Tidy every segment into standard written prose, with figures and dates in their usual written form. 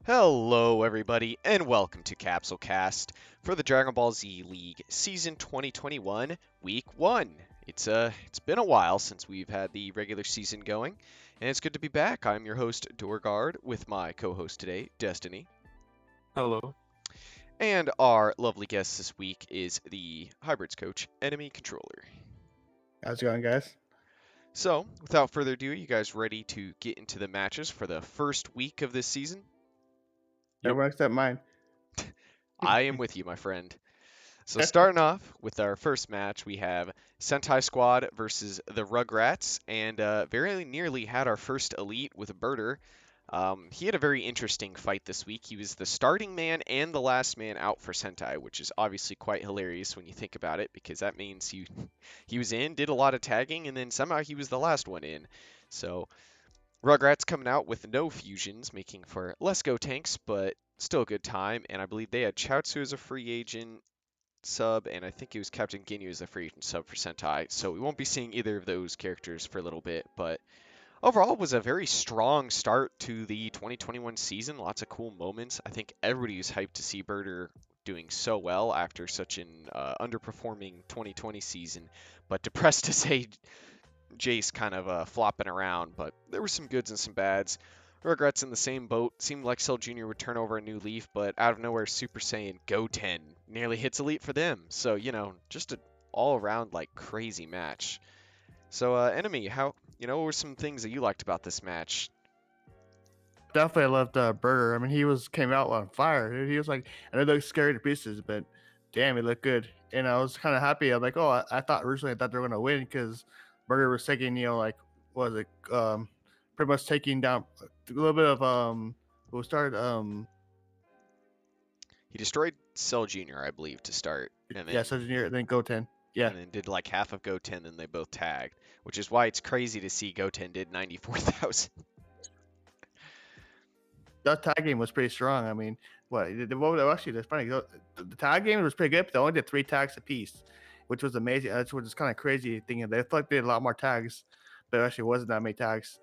Hello, everybody, and welcome to Capsule Cast for the Dragon Ball Z League Season 2021, Week 1. It's been a while since we've had the regular season going, and it's good to be back. I'm your host, DoorGuard, with my co-host today, Destiny. Hello. And our lovely guest this week is the Hybrids coach, Enemy Controller. How's it going, guys? So, without further ado, you guys ready to get into the matches for the first week of this season? Yep. Everyone except mine. I am with you, my friend. So starting off with our first match, we have Sentai Squad versus the Rugrats, and very nearly had our first elite with a Birder. He had a very interesting fight this week. He was the starting man and the last man out for Sentai, which is obviously quite hilarious when you think about it, because that means he was in, did a lot of tagging, and then somehow he was the last one in. So Rugrats coming out with no fusions, making for less Go Tanks, but still a good time. And I believe they had Chaozu as a free agent sub, and I think it was Captain Ginyu as the free agent sub for Sentai. So we won't be seeing either of those characters for a little bit, but overall it was a very strong start to the 2021 season. Lots of cool moments. I think everybody was hyped to see Birder doing so well after such an underperforming 2020 season, but depressed to say Jace kind of flopping around, but there were some goods and some bads. Rugrats in the same boat. Seemed like Cell Jr. would turn over a new leaf, but out of nowhere, Super Saiyan Goten nearly hits Elite for them. So, just an all around like crazy match. So, Enemy, what were some things that you liked about this match? Definitely loved Burger. I mean, came out on fire. Dude. He was like, I know they look scary to pieces, but damn, he looked good. And I was kind of happy. I'm like, oh, I thought originally I thought they were gonna win because Burger was taking, like, what was it, pretty much taking down a little bit of who started He destroyed Cell Jr., I believe, to start, and yeah, then Sergeant Year, then Goten. Yeah, and then did like half of Goten, and they both tagged, which is why it's crazy to see Goten did 94,000. that tag game was pretty strong. I mean, actually that's funny. The tag game was pretty good, but they only did 3 tags apiece, which was amazing. That's what is kind of crazy thinking. They felt like they did a lot more tags, but it actually wasn't that many tags.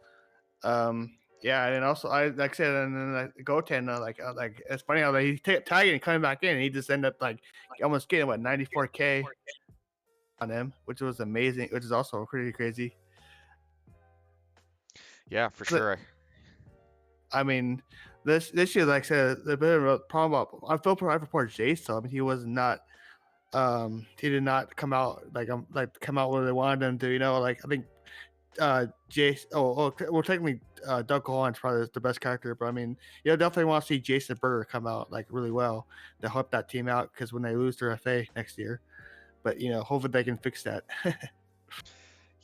Yeah, and then also I like I said, and then Goten, like it's funny how he tagging and coming back in, and he just ended up like almost getting 94K on him, which was amazing, which is also pretty crazy. Yeah, for But sure. I mean, this year, like I said, the bit of a problem about I feel for Jace. So I mean, he did not come out like come out where they wanted him to. Like I think Jace. Well, technically, Doug Cohan's probably the best character, but I mean, definitely want to see Jason Burger come out like really well to help that team out because when they lose their FA next year, but hopefully they can fix that.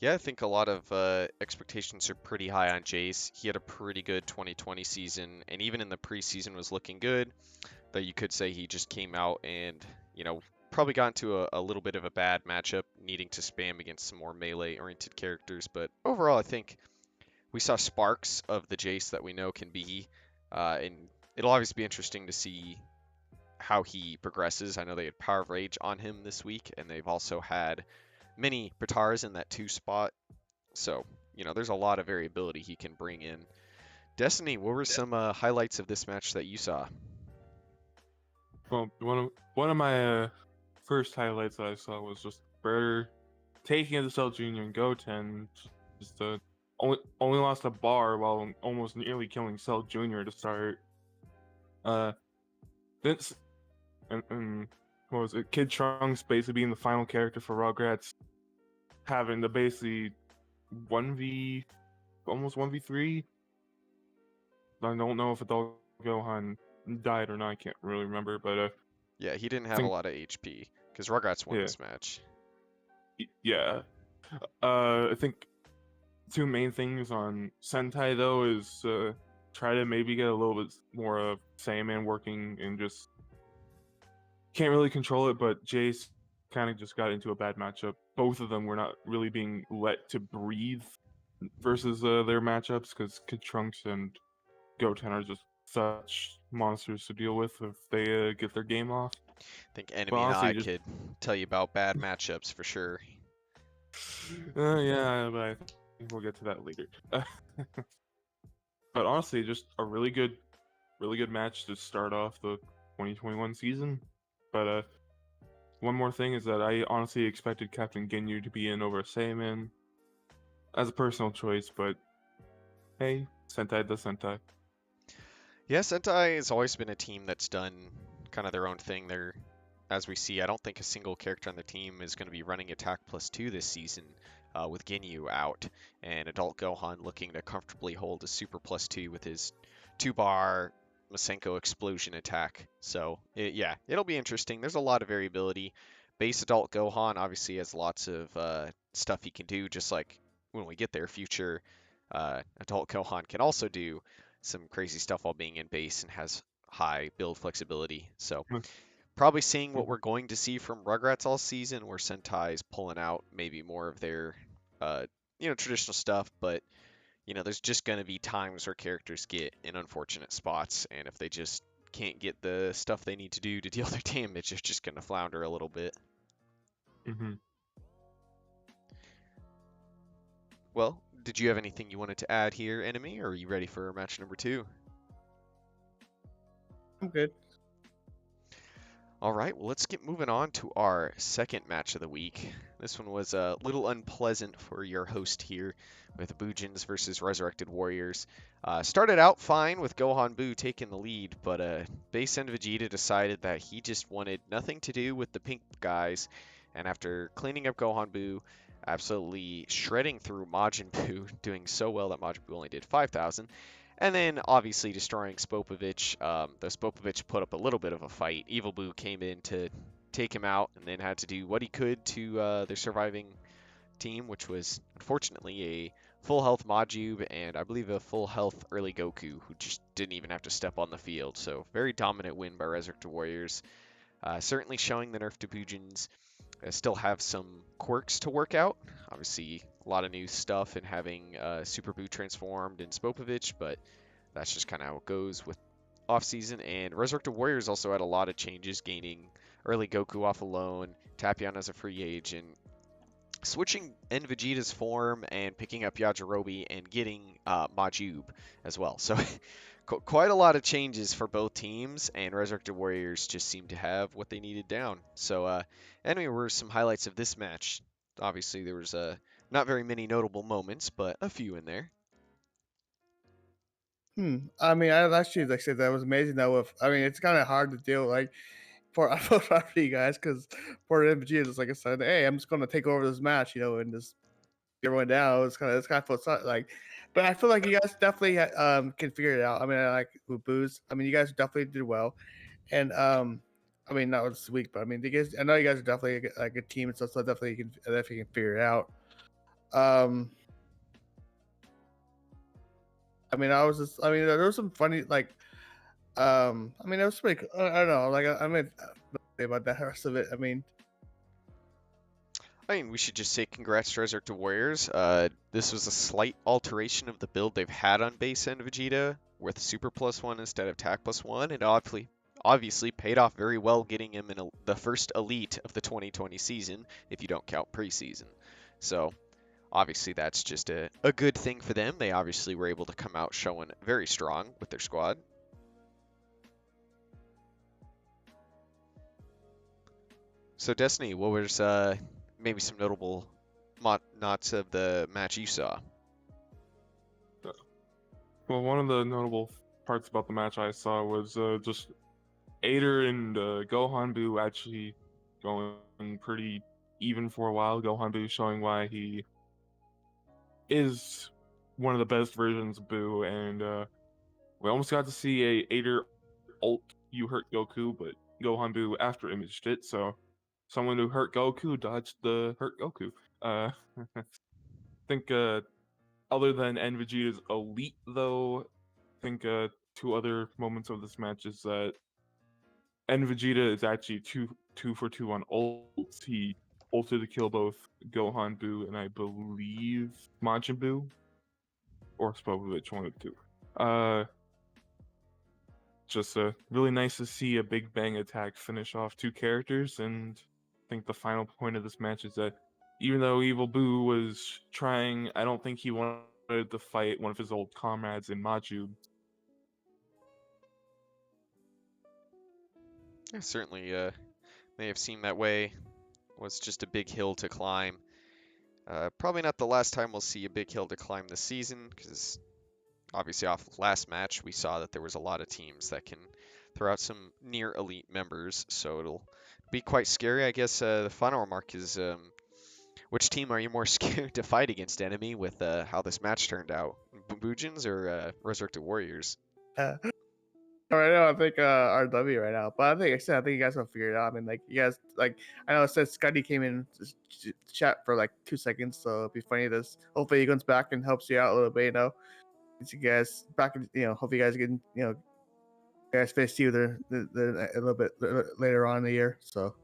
Yeah, I think a lot of expectations are pretty high on Jace. He had a pretty good 2020 season, and even in the preseason was looking good. But you could say he just came out and, probably got into a little bit of a bad matchup, needing to spam against some more melee-oriented characters. But overall, I think we saw sparks of the Jace that we know can be, and it'll obviously be interesting to see how he progresses. I know they had Power of Rage on him this week, and they've also had many Batars in that 2 spot. So, there's a lot of variability he can bring in. Destiny, what were some highlights of this match that you saw? Well, one of my first highlights that I saw was just Bird taking it to Cell Jr. and Goten. Just only lost a bar while almost nearly killing Cell Jr. to start. This and what was it? Kid Trunks basically being the final character for Rugrats, having to basically 1v almost 1v3. I don't know if Adult Gohan died or not. I can't really remember, but Yeah, he didn't I have a think lot of HP because Rugrats won yeah, this match. yeah. I think two main things on Sentai though is try to maybe get a little bit more of Saiyaman working and just can't really control it, but Jace kind of just got into a bad matchup. Both of them were not really being let to breathe versus their matchups because Kid Trunks and Goten are just such monsters to deal with if they get their game off. I think Enemy But and I honestly, just could tell you about bad matchups for sure. yeah, but I think we'll get to that later. But honestly, just a really good really good match to start off the 2021 season. But one more thing is that I honestly expected Captain Ginyu to be in over Saiyaman as a personal choice, but hey, Sentai does Sentai. Yeah, Sentai has always been a team that's done kind of their own thing. As we see, I don't think a single character on the team is going to be running Attack +2 this season with Ginyu out and Adult Gohan looking to comfortably hold a Super +2 with his 2-bar Masenko explosion attack. So, yeah, it'll be interesting. There's a lot of variability. Base Adult Gohan obviously has lots of stuff he can do, just like when we get there, future Adult Gohan can also do some crazy stuff while being in base and has high build flexibility. So probably seeing what we're going to see from Rugrats all season, where Sentai's pulling out maybe more of their, uh, traditional stuff. But there's just going to be times where characters get in unfortunate spots, and if they just can't get the stuff they need to do to deal their damage, they're just going to flounder a little bit. Mm-hmm. Well, did you have anything you wanted to add here, Enemy, or are you ready for match number 2? I'm good. All right, well, let's get moving on to our second match of the week. This one was a little unpleasant for your host here with Bujins versus Resurrected Warriors. Started out fine with Gohan Buu taking the lead, but Base and Vegeta decided that he just wanted nothing to do with the pink guys, and after cleaning up Gohan Buu, absolutely shredding through Majin Buu, doing so well that Majin Buu only did 5,000, and then obviously destroying Spopovich. Though Spopovich put up a little bit of a fight. Evil Boo came in to take him out and then had to do what he could to their surviving team, which was unfortunately a full health Majube and I believe a full health early Goku, who just didn't even have to step on the field. So very dominant win by Resurrected Warriors. Certainly showing the nerf to Bujins. Still have some quirks to work out. Obviously, a lot of new stuff and having Super Boo transformed in Spopovich, but that's just kind of how it goes with off-season. And Resurrected Warriors also had a lot of changes, gaining early Goku off alone, Tapion as a free agent, switching N Vegeta's form and picking up Yajirobe and getting Majube as well. So quite a lot of changes for both teams, and Resurrected Warriors just seem to have what they needed down. So anyway, were some highlights of this match. Obviously, there was not very many notable moments, but a few in there. I mean, I actually like I said that was amazing. Though, with I mean, it's kind of hard to deal like for I feel sorry for you guys because for MG, it's like I said, hey, I'm just gonna take over this match, and just get everyone down. It's kind of feel like, but I feel like you guys definitely can figure it out. I mean, I like with booze. I mean, you guys definitely did well, and I mean, not this week, but I mean, you guys. I know you guys are definitely a good team and stuff, so definitely you can figure it out. Um, I mean, I mean, there was some funny like. I mean, it was pretty. I don't know. Like, I mean, say about that rest of it. I mean, I mean, we should just say congrats to Resurrected Warriors. This was a slight alteration of the build they've had on base and Vegeta, with Super +1 instead of Tac +1, and obviously paid off very well getting him in the first elite of the 2020 season, if you don't count preseason. So obviously that's just a good thing for them. They obviously were able to come out showing very strong with their squad. So Destiny, what was maybe some notable knots of the match you saw? Well, one of the notable parts about the match I saw was just Ader and Gohan Boo actually going pretty even for a while. Gohan Boo showing why he is one of the best versions of Boo, and we almost got to see a Ader ult "You Hurt Goku," but Gohan Boo after imaged it, so someone who hurt Goku dodged the hurt Goku. I think other than N Vegeta's elite, though, I think two other moments of this match is that N Vegeta is actually two for two on ults. He ulted to kill both Gohan Boo and I believe Majin Buu or Spopovich, one of the two. Just really nice to see a big bang attack finish off two characters, and I think the final point of this match is that even though Evil Boo was trying, I don't think he wanted to fight one of his old comrades in Majub. Yeah, certainly may have seemed that way. Was just a big hill to climb. Probably not the last time we'll see a big hill to climb this season, because obviously off the last match we saw that there was a lot of teams that can throw out some near elite members, so it'll be quite scary. I guess the final remark is, which team are you more scared to fight against, enemy, with how this match turned out? Bujins or Resurrected Warriors? Uh, right now, I think RW right now, but I think you guys will figure it out. I mean, like you guys, like I know it said Scotty came in to chat for like 2 seconds, so it'd be funny. This hopefully he comes back and helps you out a little bit. Get you guys back. Hope you guys get you guys face you a little bit later on in the year. So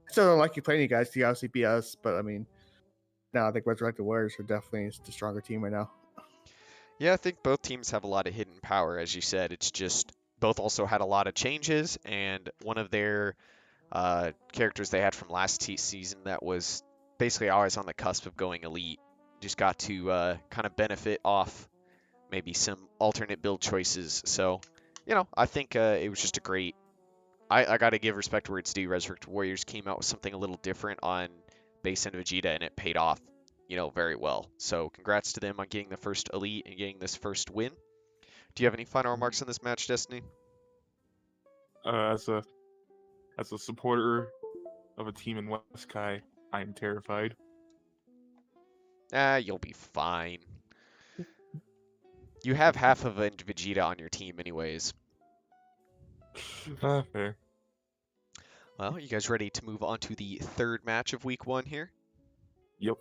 I still don't like you playing you guys. You obviously beat us, but I mean, now I think Resurrected Warriors are definitely the stronger team right now. Yeah, I think both teams have a lot of hidden power, as you said. It's just both also had a lot of changes, and one of their characters they had from last season that was basically always on the cusp of going elite just got to kind of benefit off maybe some alternate build choices. So, I think it was just a great. I got to give respect where it's due. Resurrected Warriors came out with something a little different on base and Vegeta, and it paid off, very well. So, congrats to them on getting the first elite and getting this first win. Do you have any final remarks on this match, Destiny? As a supporter of a team in West Kai, I am terrified. You'll be fine. You have half of a Vegeta on your team, anyways. Fair. Well, you guys ready to move on to the third match of week 1 here? Yep.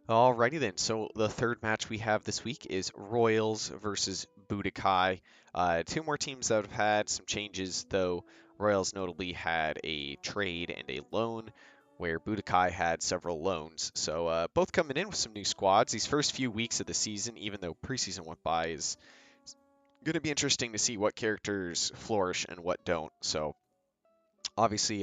Alrighty then. So the third match we have this week is Royals versus Budokai. Two more teams that have had some changes, though. Royals notably had a trade and a loan, where Budokai had several loans. So both coming in with some new squads. These first few weeks of the season, even though preseason went by, is going to be interesting to see what characters flourish and what don't. So obviously,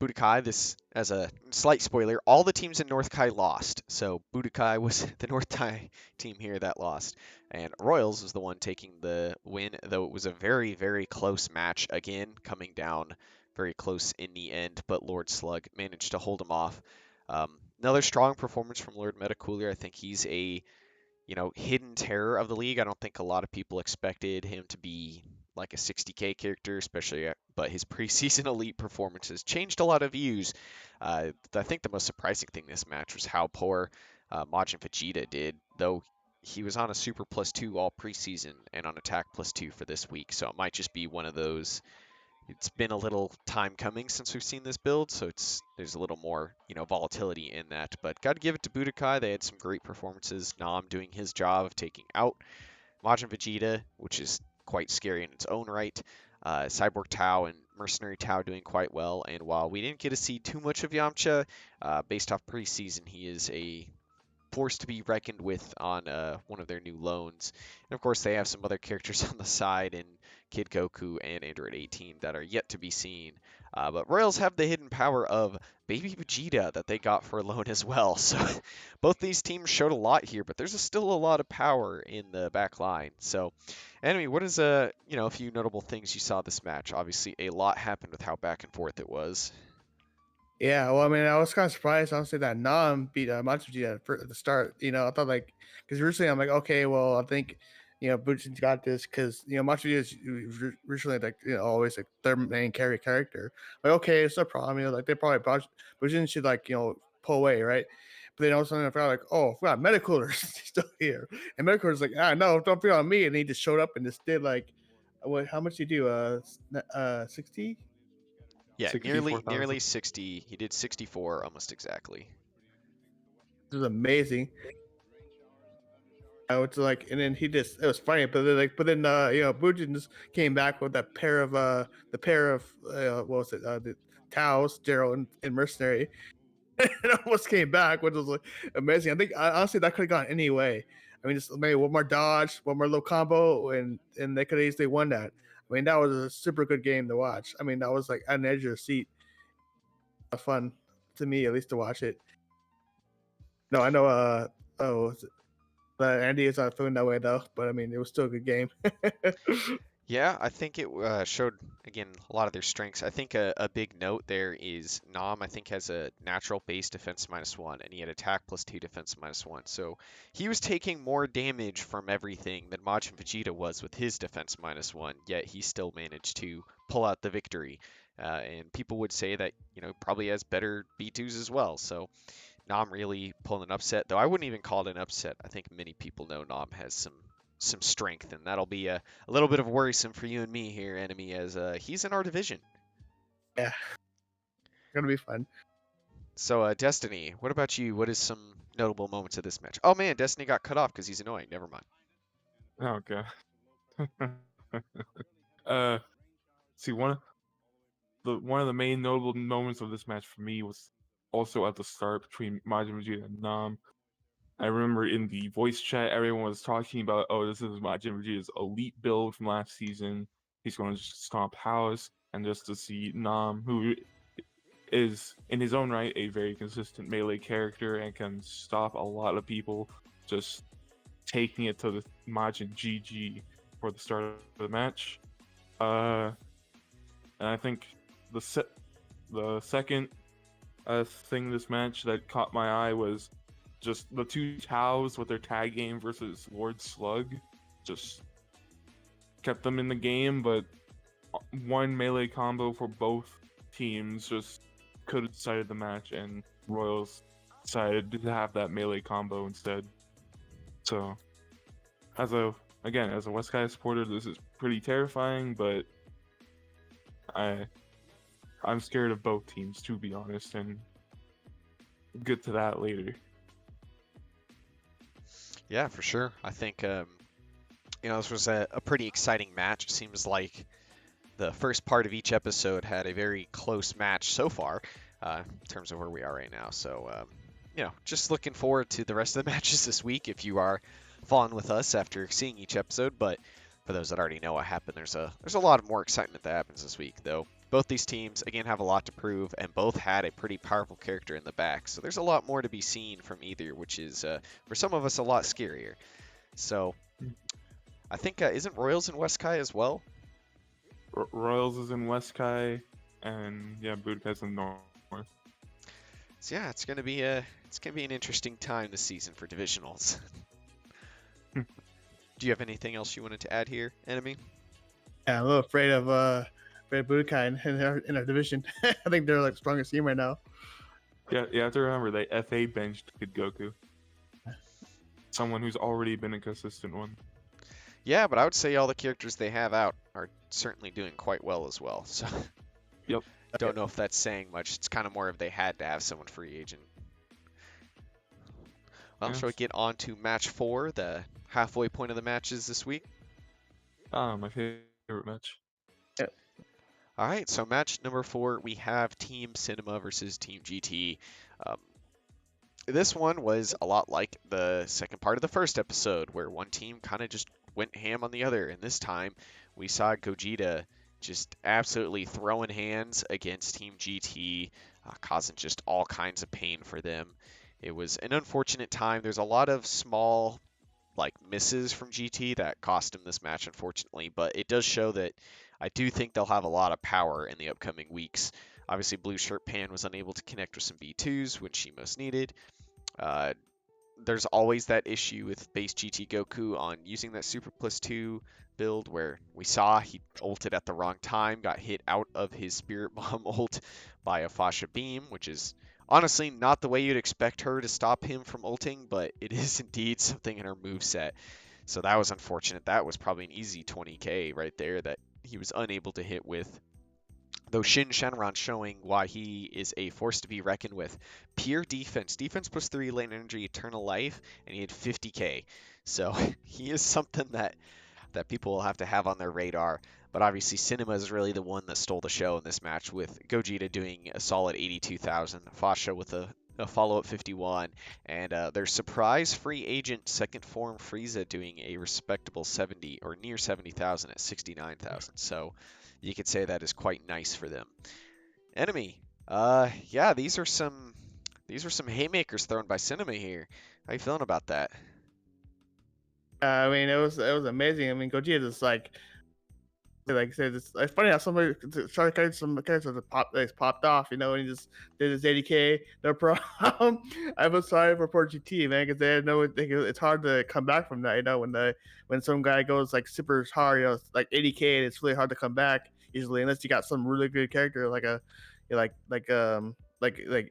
Budokai, this as a slight spoiler, all the teams in North Kai lost. So Budokai was the North Kai team here that lost. And Royals was the one taking the win, though it was a very, very close match. Again, coming down very close in the end, but Lord Slug managed to hold him off. Another strong performance from Lord Metacooler. I think he's a hidden terror of the league. I don't think a lot of people expected him to be like a 60k character, especially, but his preseason elite performances changed a lot of views. I think the most surprising thing this match was how poor Majin Vegeta did, though he was on a super +2 all preseason and on attack +2 for this week, so it might just be one of those. It's been a little time coming since we've seen this build, so there's a little more volatility in that. But got to give it to Budokai. They had some great performances. Nam doing his job of taking out Majin Vegeta, which is quite scary in its own right. Cyborg Tao and Mercenary Tao doing quite well. And while we didn't get to see too much of Yamcha, based off preseason, he is a force to be reckoned with on one of their new loans. And of course, they have some other characters on the side in Kid Goku and Android 18 that are yet to be seen. But Royals have the hidden power of Baby Vegeta that they got for a loan as well. So both these teams showed a lot here, but there's still a lot of power in the back line. So anyway, what is a few notable things you saw this match? Obviously, a lot happened with how back and forth it was. Yeah, well, I mean, I was kind of surprised, honestly, that Nam beat Matsuji at the start. I thought because originally I'm like, okay, well, I think, Bujin's got this because Matsuji is originally like always like their main character. Like, okay, it's no problem. Like they probably Bujin should pull away, right? But then all of a sudden I felt like, oh, I forgot Metacooler's still here, and Metacooler's like, no, don't be on me, and he just showed up and just did like, what? How much did you do? 60. Yeah, nearly 64,000. 60. He did 64 almost exactly. It was amazing. I was like, and then it was funny, but then Bujin just came back with that pair of what was it, the Taos, Gerald, and Mercenary, and almost came back, which was like amazing. I think honestly that could have gone any way. I mean, just maybe one more dodge, one more little combo, and they could have easily won that. I mean, that was a super good game to watch. I mean, that was like an edge of your seat, fun to me at least to watch it. No, I know. Andy is not feeling that way though, but I mean, it was still a good game. Yeah, I think it showed again, a lot of their strengths. I think a big note there is Nam, I think, has a natural base defense -1, and he had attack +2 defense -1. So he was taking more damage from everything than Majin Vegeta was with his defense -1, yet he still managed to pull out the victory. And people would say that, probably has better B2s as well. So Nam really pulling an upset, though I wouldn't even call it an upset. I think many people know Nam has some strength, and that'll be a little bit of worrisome for you and me here, enemy, as he's in our division. Yeah, gonna be fun. So, Destiny, what about you? What is some notable moments of this match? Oh man, Destiny got cut off because he's annoying. Never mind. Oh god. uh, see one of the main notable moments of this match for me was also at the start between Majin Vegeta and Nam. I remember in the voice chat, everyone was talking about, oh, this is Majin Vegeta's elite build from last season. He's going to stomp house, and just to see Nam, who is in his own right a very consistent melee character and can stop a lot of people, just taking it to the Majin GG for the start of the match. And I think the second thing this match that caught my eye was just the two Taos with their tag game versus Lord Slug. Just kept them in the game, but one melee combo for both teams just could have decided the match, and Royals decided to have that melee combo instead. So, as a West Kai supporter, this is pretty terrifying, but I'm scared of both teams, to be honest, and we'll get to that later. Yeah, for sure. I think this was a pretty exciting match. It seems like the first part of each episode had a very close match so far, in terms of where we are right now. So, just looking forward to the rest of the matches this week if you are following with us after seeing each episode. But for those that already know what happened, there's a lot more excitement that happens this week, though. Both these teams, again, have a lot to prove, and both had a pretty powerful character in the back. So there's a lot more to be seen from either, which is, for some of us, a lot scarier. So I think, isn't Royals in West Kai as well? Royals is in West Kai, and yeah, Budapest in North. So yeah, it's gonna be an interesting time this season for divisionals. Do you have anything else you wanted to add here, enemy? Yeah, I'm a little afraid of Budokai in our division. I think they're like the strongest team right now. Yeah, you have to remember they FA benched Kid Goku. Someone who's already been a consistent one. Yeah, but I would say all the characters they have out are certainly doing quite well as well. So Yep. Don't know if that's saying much. It's kind of more of they had to have someone free agent. Well, shall we get on to match 4, the halfway point of the matches this week? My favorite match. Yep. All right, so match number 4, we have Team Cinema versus Team GT. This one was a lot like the second part of the first episode, where one team kind of just went ham on the other, and this time we saw Gogeta just absolutely throwing hands against Team GT, causing just all kinds of pain for them. It was an unfortunate time. There's a lot of small misses from GT that cost him this match, unfortunately, but it does show that I do think they'll have a lot of power in the upcoming weeks. Obviously, Blue Shirt Pan was unable to connect with some B2s when she most needed. There's always that issue with base GT Goku on using that Super Plus 2 build, where we saw he ulted at the wrong time, got hit out of his Spirit Bomb ult by a Fascia Beam, which is honestly not the way you'd expect her to stop him from ulting, but it is indeed something in her moveset. So that was unfortunate. That was probably an easy 20k right there that he was unable to hit with. Though Shin Shenron showing why he is a force to be reckoned with. Pure defense. Defense plus 3 lane energy, eternal life, and he had 50k. So he is something that people will have to have on their radar. But obviously Cinema is really the one that stole the show in this match, with Gogeta doing a solid 82,000, Fascia with a follow-up 51, and their surprise free agent second form Frieza doing a respectable 70 or near 70,000 at 69,000. So you could say that is quite nice for them. Enemy, yeah, these are some haymakers thrown by Cinema here. How you feeling about that? I mean, it was amazing. I mean, Gogeta is like I said, it's funny how somebody started carrying some characters that popped off, and he just did his 80K, no problem. I feel sorry for poor GT, man, because they know it's hard to come back from that. When some guy goes like super hard, like 80K, and it's really hard to come back usually, unless you got some really good character like a, like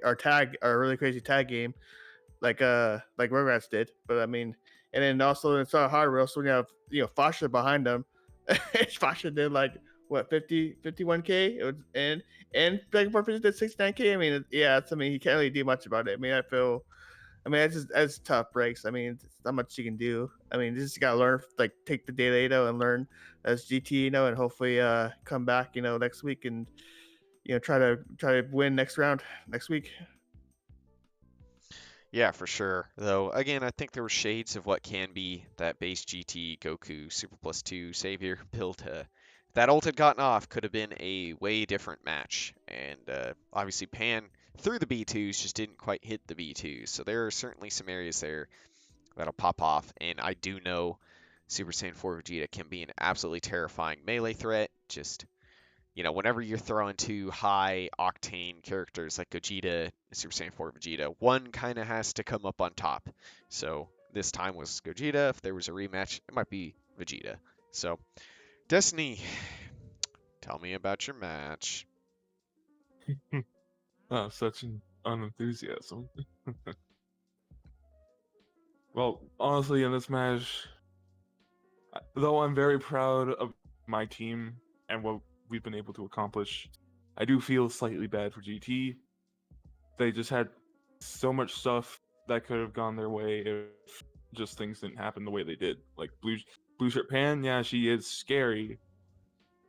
our really crazy tag game, like Rugrats did. But I mean, and then also it's not hard. Also, when you have Fasha behind them, Fasha did like what 51K, and Dragon Ball Fish did 69K. I mean, yeah, I mean, he can't really do much about it. I mean, that's tough breaks. I mean, it's not much you can do. I mean, you just gotta learn, like take the data, and learn as GT, and hopefully come back, next week, and try to win next round next week. Yeah, for sure. Though, again, I think there were shades of what can be that base GT Goku Super Plus 2 Savior build. If that ult had gotten off, could have been a way different match. And obviously, Pan through the B2s just didn't quite hit the B2s. So there are certainly some areas there that'll pop off. And I do know Super Saiyan 4 Vegeta can be an absolutely terrifying melee threat. Just whenever you're throwing two high octane characters like Gogeta and Super Saiyan 4 Vegeta, one kind of has to come up on top. So this time was Gogeta. If there was a rematch, it might be Vegeta. So, Destiny, tell me about your match. Oh, such an unenthusiasm. Well, honestly, in this match, though I'm very proud of my team and what we've been able to accomplish, I do feel slightly bad for GT. They just had so much stuff that could have gone their way if just things didn't happen the way they did. Like Blue Shirt Pan, yeah, she is scary,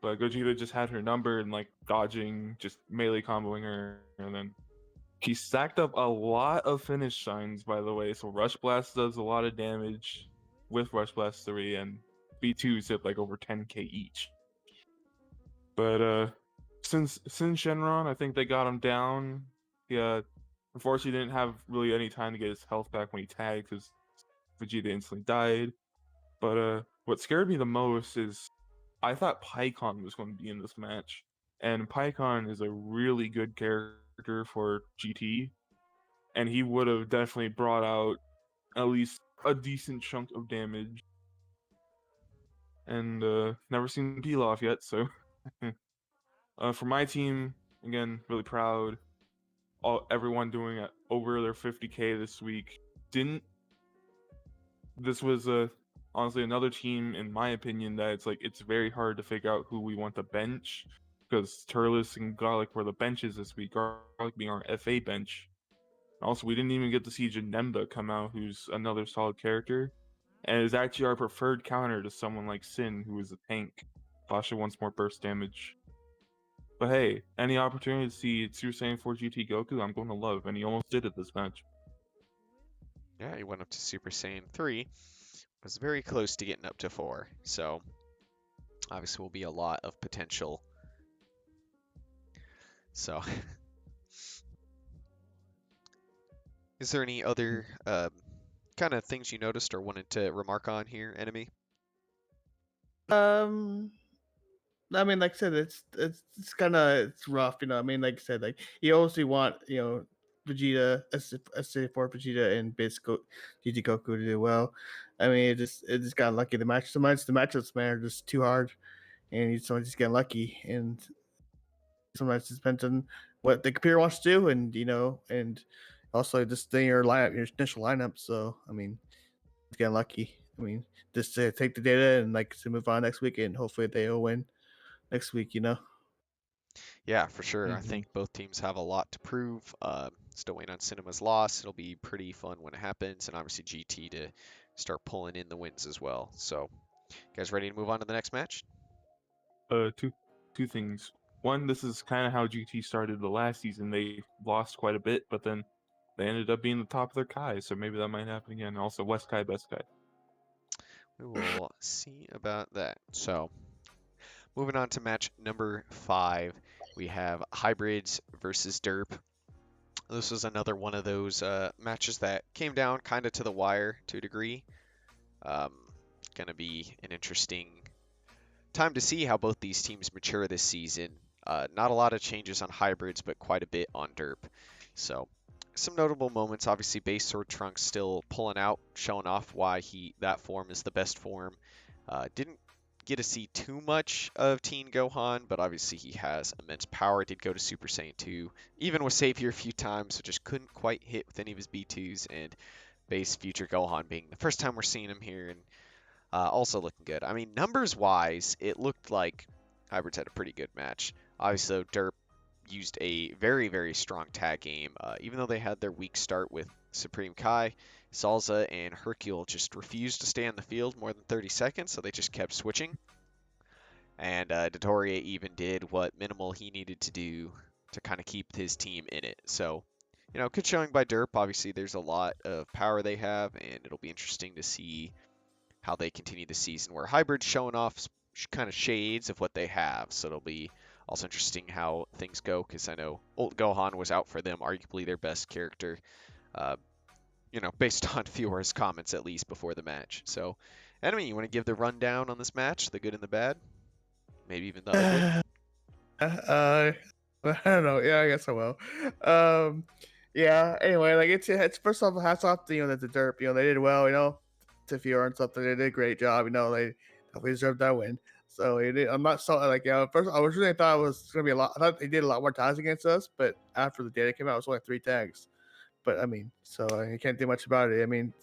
but Gogeta just had her number and like dodging, just melee comboing her, and then he stacked up a lot of finish signs, by the way. So Rush Blast does a lot of damage with Rush Blast 3, and B2s hit like over 10k each. But since Shenron, I think they got him down. Yeah, unfortunately didn't have really any time to get his health back when he tagged because Vegeta instantly died. But what scared me the most is I thought Pycon was going to be in this match, and Pycon is a really good character for GT, and he would have definitely brought out at least a decent chunk of damage. And never seen Pilaf yet, so for my team, again, really proud. Everyone doing it over their 50k this week. This was honestly another team, in my opinion, that it's very hard to figure out who we want to bench, because Turles and Garlic were the benches this week. Garlic being our FA bench. Also, we didn't even get to see Janemba come out, who's another solid character, and is actually our preferred counter to someone like Sin, who is a tank. Fasha wants more burst damage. But hey, any opportunity to see Super Saiyan 4 GT Goku, I'm going to love, and he almost did it this match. Yeah, he went up to Super Saiyan 3. Was very close to getting up to 4. So, obviously will be a lot of potential. So, is there any other kind of things you noticed or wanted to remark on here, Enemy? I mean, like I said, it's kind of it's rough, I mean, like I said, like you obviously want Vegeta, SC4 Vegeta, and Bisco GT Goku to do well. I mean, it just got lucky. The matchups, man, are just too hard, and you just get lucky. And sometimes it depends on what the computer wants to do, and also just your lineup, your initial lineup. So I mean, getting lucky. I mean, just to take the data and like to move on next week, and hopefully they'll win next week. Yeah, for sure. I Mm-hmm. think both teams have a lot to prove. Still waiting on Cinema's loss. It'll be pretty fun when it happens, and obviously GT to start pulling in the wins as well. So, you guys ready to move on to the next match? Two things. One, this is kind of how GT started the last season. They lost quite a bit, but then they ended up being the top of their Kai, so maybe that might happen again. Also, West Kai, Best Kai. We will see about that. So, moving on to match number 5, we have Hybrids versus Derp. This was another one of those matches that came down kind of to the wire to a degree. Um, gonna be an interesting time to see how both these teams mature this season. Not a lot of changes on hybrids, but quite a bit on derp. So some notable moments. Obviously, base sword Trunks still pulling out, showing off why that form is the best form. Didn't get to see too much of Teen Gohan, but obviously he has immense power. Did go to Super Saiyan 2, even with Savior a few times, so just couldn't quite hit with any of his B2s. And base Future Gohan being the first time we're seeing him here, and also looking good. I mean, numbers wise, it looked like Hybrids had a pretty good match. Obviously, though, Derp used a very, very strong tag game. Even though they had their weak start with Supreme Kai, Salza and Hercule just refused to stay on the field more than 30 seconds, so they just kept switching. And Dotoria even did what minimal he needed to do to kind of keep his team in it. So, good showing by Derp. Obviously, there's a lot of power they have, and it'll be interesting to see how they continue the season, where Hybrid's showing off kind of shades of what they have. So it'll be also interesting how things go, because I know Old Gohan was out for them, arguably their best character, uh, based on Fior's comments at least before the match. So, Enemy, you want to give the rundown on this match, the good and the bad, maybe even the ugly? Uh, I don't know. Yeah, I guess I will. Um, yeah. Anyway, like it's first off, hats off to the derp. They did well. To Fiora and stuff. They did a great job. They definitely deserved that win. So I'm not so like first I was really thought it was gonna be a lot. I thought they did a lot more tags against us, but after the data came out, it was only 3 tags. But I mean, so you can't do much about it. I mean,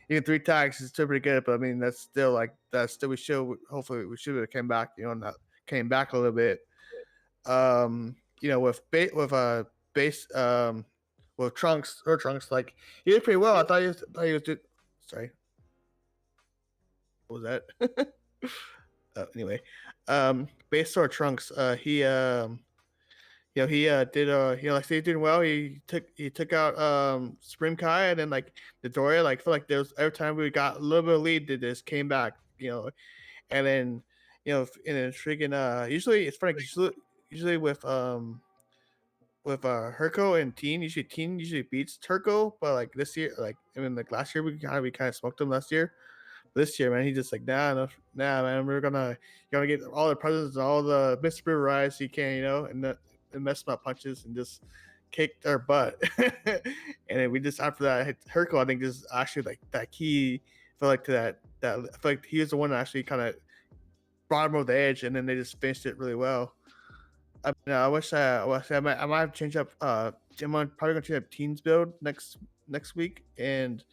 even 3 tags is still pretty good, but I mean that's still we should hopefully we should have came back. Not came back a little bit. With base with Trunks, like he did pretty well. I thought he was doing. Sorry, what was that? Anyway, base or Trunks, like he did well. He took out Supreme Kai, and then like the Doria, like feel like there was every time we got a little bit of lead, they just came back, and then and then freaking usually it's funny 'cause usually with Herco and Teen usually beats Turco, but like this year, like I mean like last year we kind of smoked him last year. This year, man, he just like nah, man, you're gonna get all the presents and all the Mr. Rise you can, and mess my punches and just kick their butt. And then we just after that hit Herco, I think just actually like that key felt like to that I feel like he was the one that actually kind of brought him over the edge, and then they just finished it really well. I might have to change up. I'm probably gonna change up Teens build next week and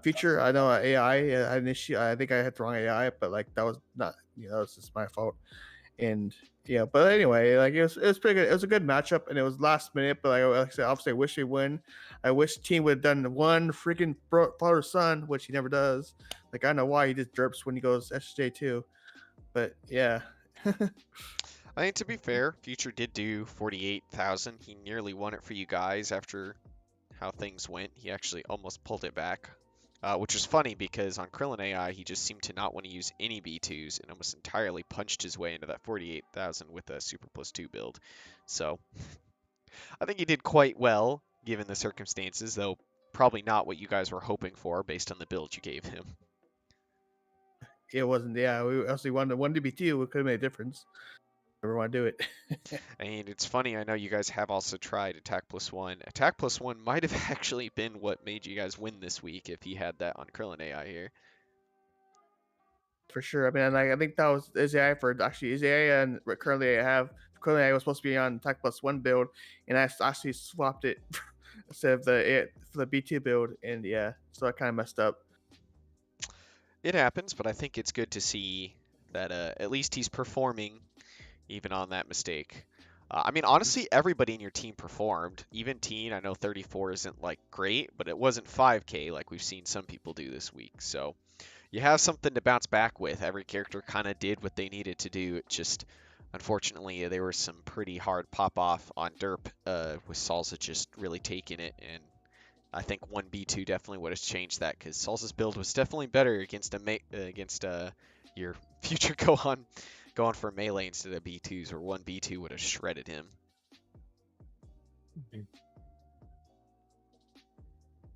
feature. I know AI. I had an issue. I think I had the wrong AI, but like that was not. It's just my fault. And yeah, but anyway, like it was pretty good. It was a good matchup, and it was last minute. But like I said, obviously, I wish they win. I wish Team would have done one freaking father son, which he never does. Like I don't know why he just derps when he goes SJ2. But yeah. I mean, to be fair, Future did do 48,000. He nearly won it for you guys after how things went. He actually almost pulled it back, which was funny because on Krillin AI, he just seemed to not want to use any B2s and almost entirely punched his way into that 48,000 with a Super Plus 2 build. So I think he did quite well given the circumstances, though probably not what you guys were hoping for based on the build you gave him. It wasn't. Yeah, we actually wanted one to be two. It could have made a difference. Never want to do it. And it's funny, I know you guys have also tried Attack Plus One. Attack Plus One might have actually been what made you guys win this week if he had that on Krillin AI here. For sure. I mean, I think that was his AI for actually his AI, and currently I have currently I was supposed to be on Tech Plus One build, and I actually swapped it instead of for the B2 build, and yeah, so I kind of messed up. It happens, but I think it's good to see that at least he's performing even on that mistake. I mean, honestly, everybody in your team performed. Even Teen, I know 34 isn't like great, but it wasn't 5K like we've seen some people do this week. So you have something to bounce back with. Every character kind of did what they needed to do. It just, unfortunately, there was some pretty hard pop off on Derp with Salsa just really taking it. And I think 1B2 definitely would have changed that because Salsa's build was definitely better against your future Gohan going for melee instead of B2s, or 1B2 would have shredded him.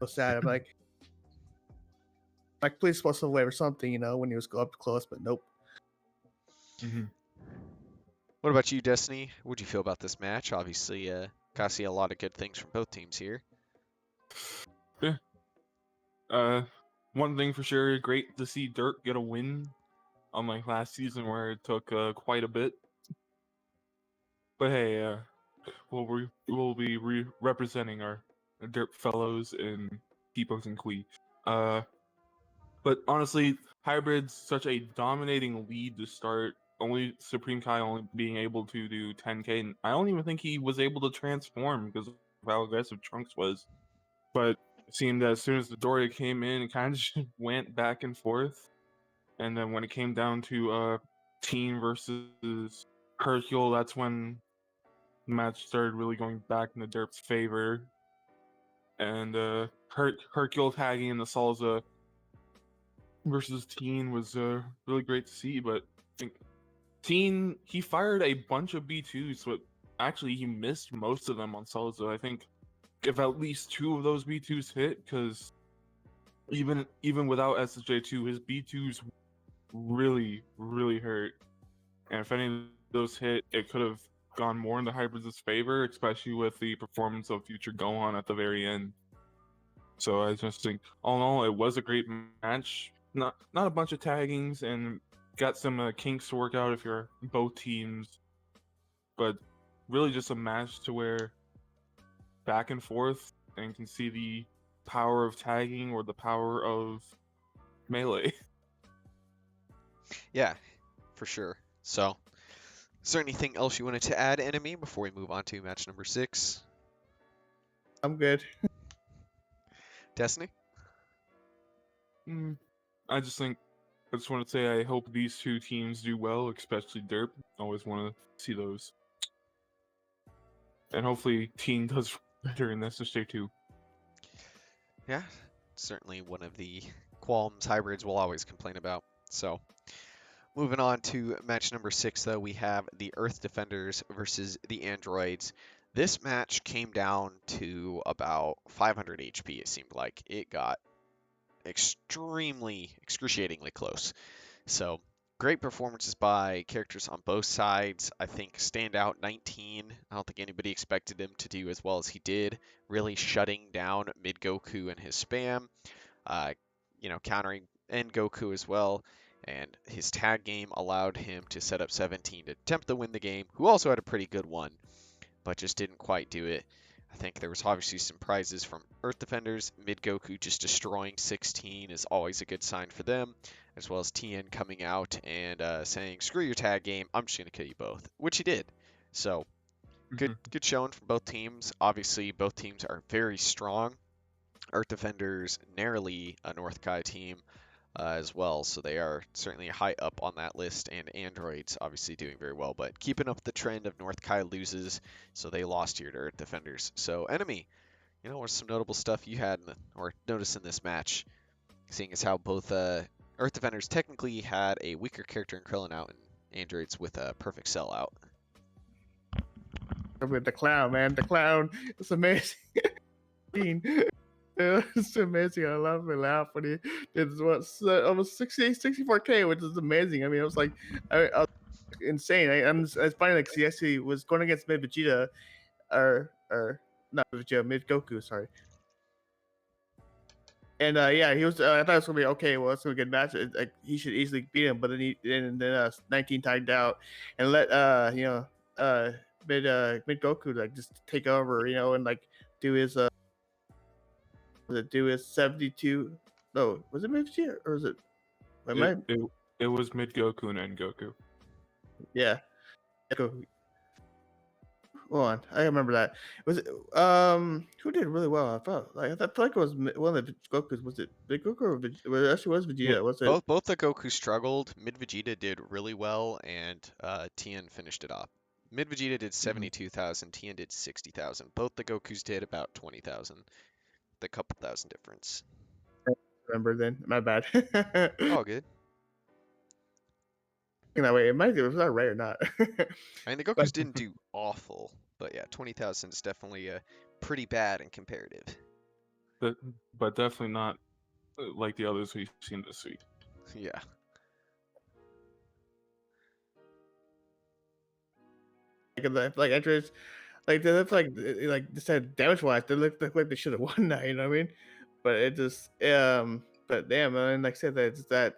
So sad. I'm like please supposed to wave or something, when he was up close, but nope. Hmm. What about you, Destiny? What'd you feel about this match? Obviously, got to see a lot of good things from both teams here. Yeah. One thing for sure, great to see Dirk get a win, unlike last season where it took quite a bit. But hey, we'll be representing our Dirk fellows in T-Pose and Quee. Uh, but honestly, Hybrid's such a dominating lead to start. Only Supreme Kai only being able to do 10k, and I don't even think he was able to transform because of how aggressive Trunks was. But it seemed that as soon as the Doria came in, it kind of just went back and forth. And then when it came down to Teen versus Hercule, that's when the match started really going back in the Derp's favor. And Hercule tagging in the Salsa versus Teen was really great to see. But I think Teen, he fired a bunch of B2s, but actually he missed most of them on Salsa. I think if at least 2 of those B2s hit, because even without SSJ2, his B2s really, really hurt. And if any of those hit, it could have gone more in the Hybrids' favor, especially with the performance of Future Gohan at the very end. So I just think, all in all, it was a great match. Not a bunch of taggings, and got some kinks to work out if you're both teams. But really just a match to where back and forth, and can see the power of tagging or the power of melee. Yeah, for sure. So, is there anything else you wanted to add, Enemy, before we move on to match number 6? I'm good. Destiny? I just want to say I hope these 2 teams do well, especially Derp. Always want to see those. And hopefully Teen does better in SSJ2. Yeah, certainly one of the qualms hybrids will always complain about. So, moving on to match number 6, though, we have the Earth Defenders versus the Androids. This match came down to about 500 HP, it seemed like. It got excruciatingly close. So, great performances by characters on both sides. I think standout 19. I don't think anybody expected him to do as well as he did, really shutting down mid Goku and his spam, uh, countering end Goku as well. And his tag game allowed him to set up 17 to attempt to win the game, who also had a pretty good one, but just didn't quite do it. I think there was obviously some prizes from Earth Defenders. Mid Goku just destroying 16 is always a good sign for them, as well as Tien coming out and saying, "Screw your tag game, I'm just gonna kill you both," which he did. So good showing from both teams. Obviously, both teams are very strong. Earth Defenders narrowly a North Kai team as well, so they are certainly high up on that list, and Androids obviously doing very well, but keeping up the trend of North Kai loses, so they lost here to Earth Defenders. So, Enemy, what's some notable stuff you had or noticed in this match, seeing as how both Earth Defenders technically had a weaker character in Krillin out and Androids with a perfect sell out. With the clown, man, the clown, it's amazing. It's amazing. I love and laugh when he did what almost 64k, which is amazing. I mean, it was like I was insane. It's funny, like he actually was going against Mid Vegeta, or not Vegeta, Mid Goku, sorry. And yeah, he was. I thought it was gonna be okay. Well, it's gonna be a good match. Like he should easily beat him, but then 19 tagged out and let Mid Goku like just take over, and like do his do his 72. No, was it Mid Vegeta or was it? Am I? It was Mid Goku and End Goku. Yeah. Goku. Hold on, I remember that. Was it who did really well? I felt like it was one of the Gokus. Was it Big Goku or well, it actually was Vegeta? Was it? Both the Goku struggled. Mid Vegeta did really well, and Tien finished it off. Mid Vegeta did 72,000, Tien did 60,000. Both the Gokus did about 20,000. The couple thousand difference. Remember then? My bad. All good. That way, it might was that right or not? I mean, the Gokus didn't do awful, but yeah, 20,000 is definitely pretty bad in comparative. But definitely not like the others we've seen this week. Yeah. like entrance, like they look like they said damage wise, they look like they should have won that. You know what I mean? But it just but damn, man, like I said, that it's that.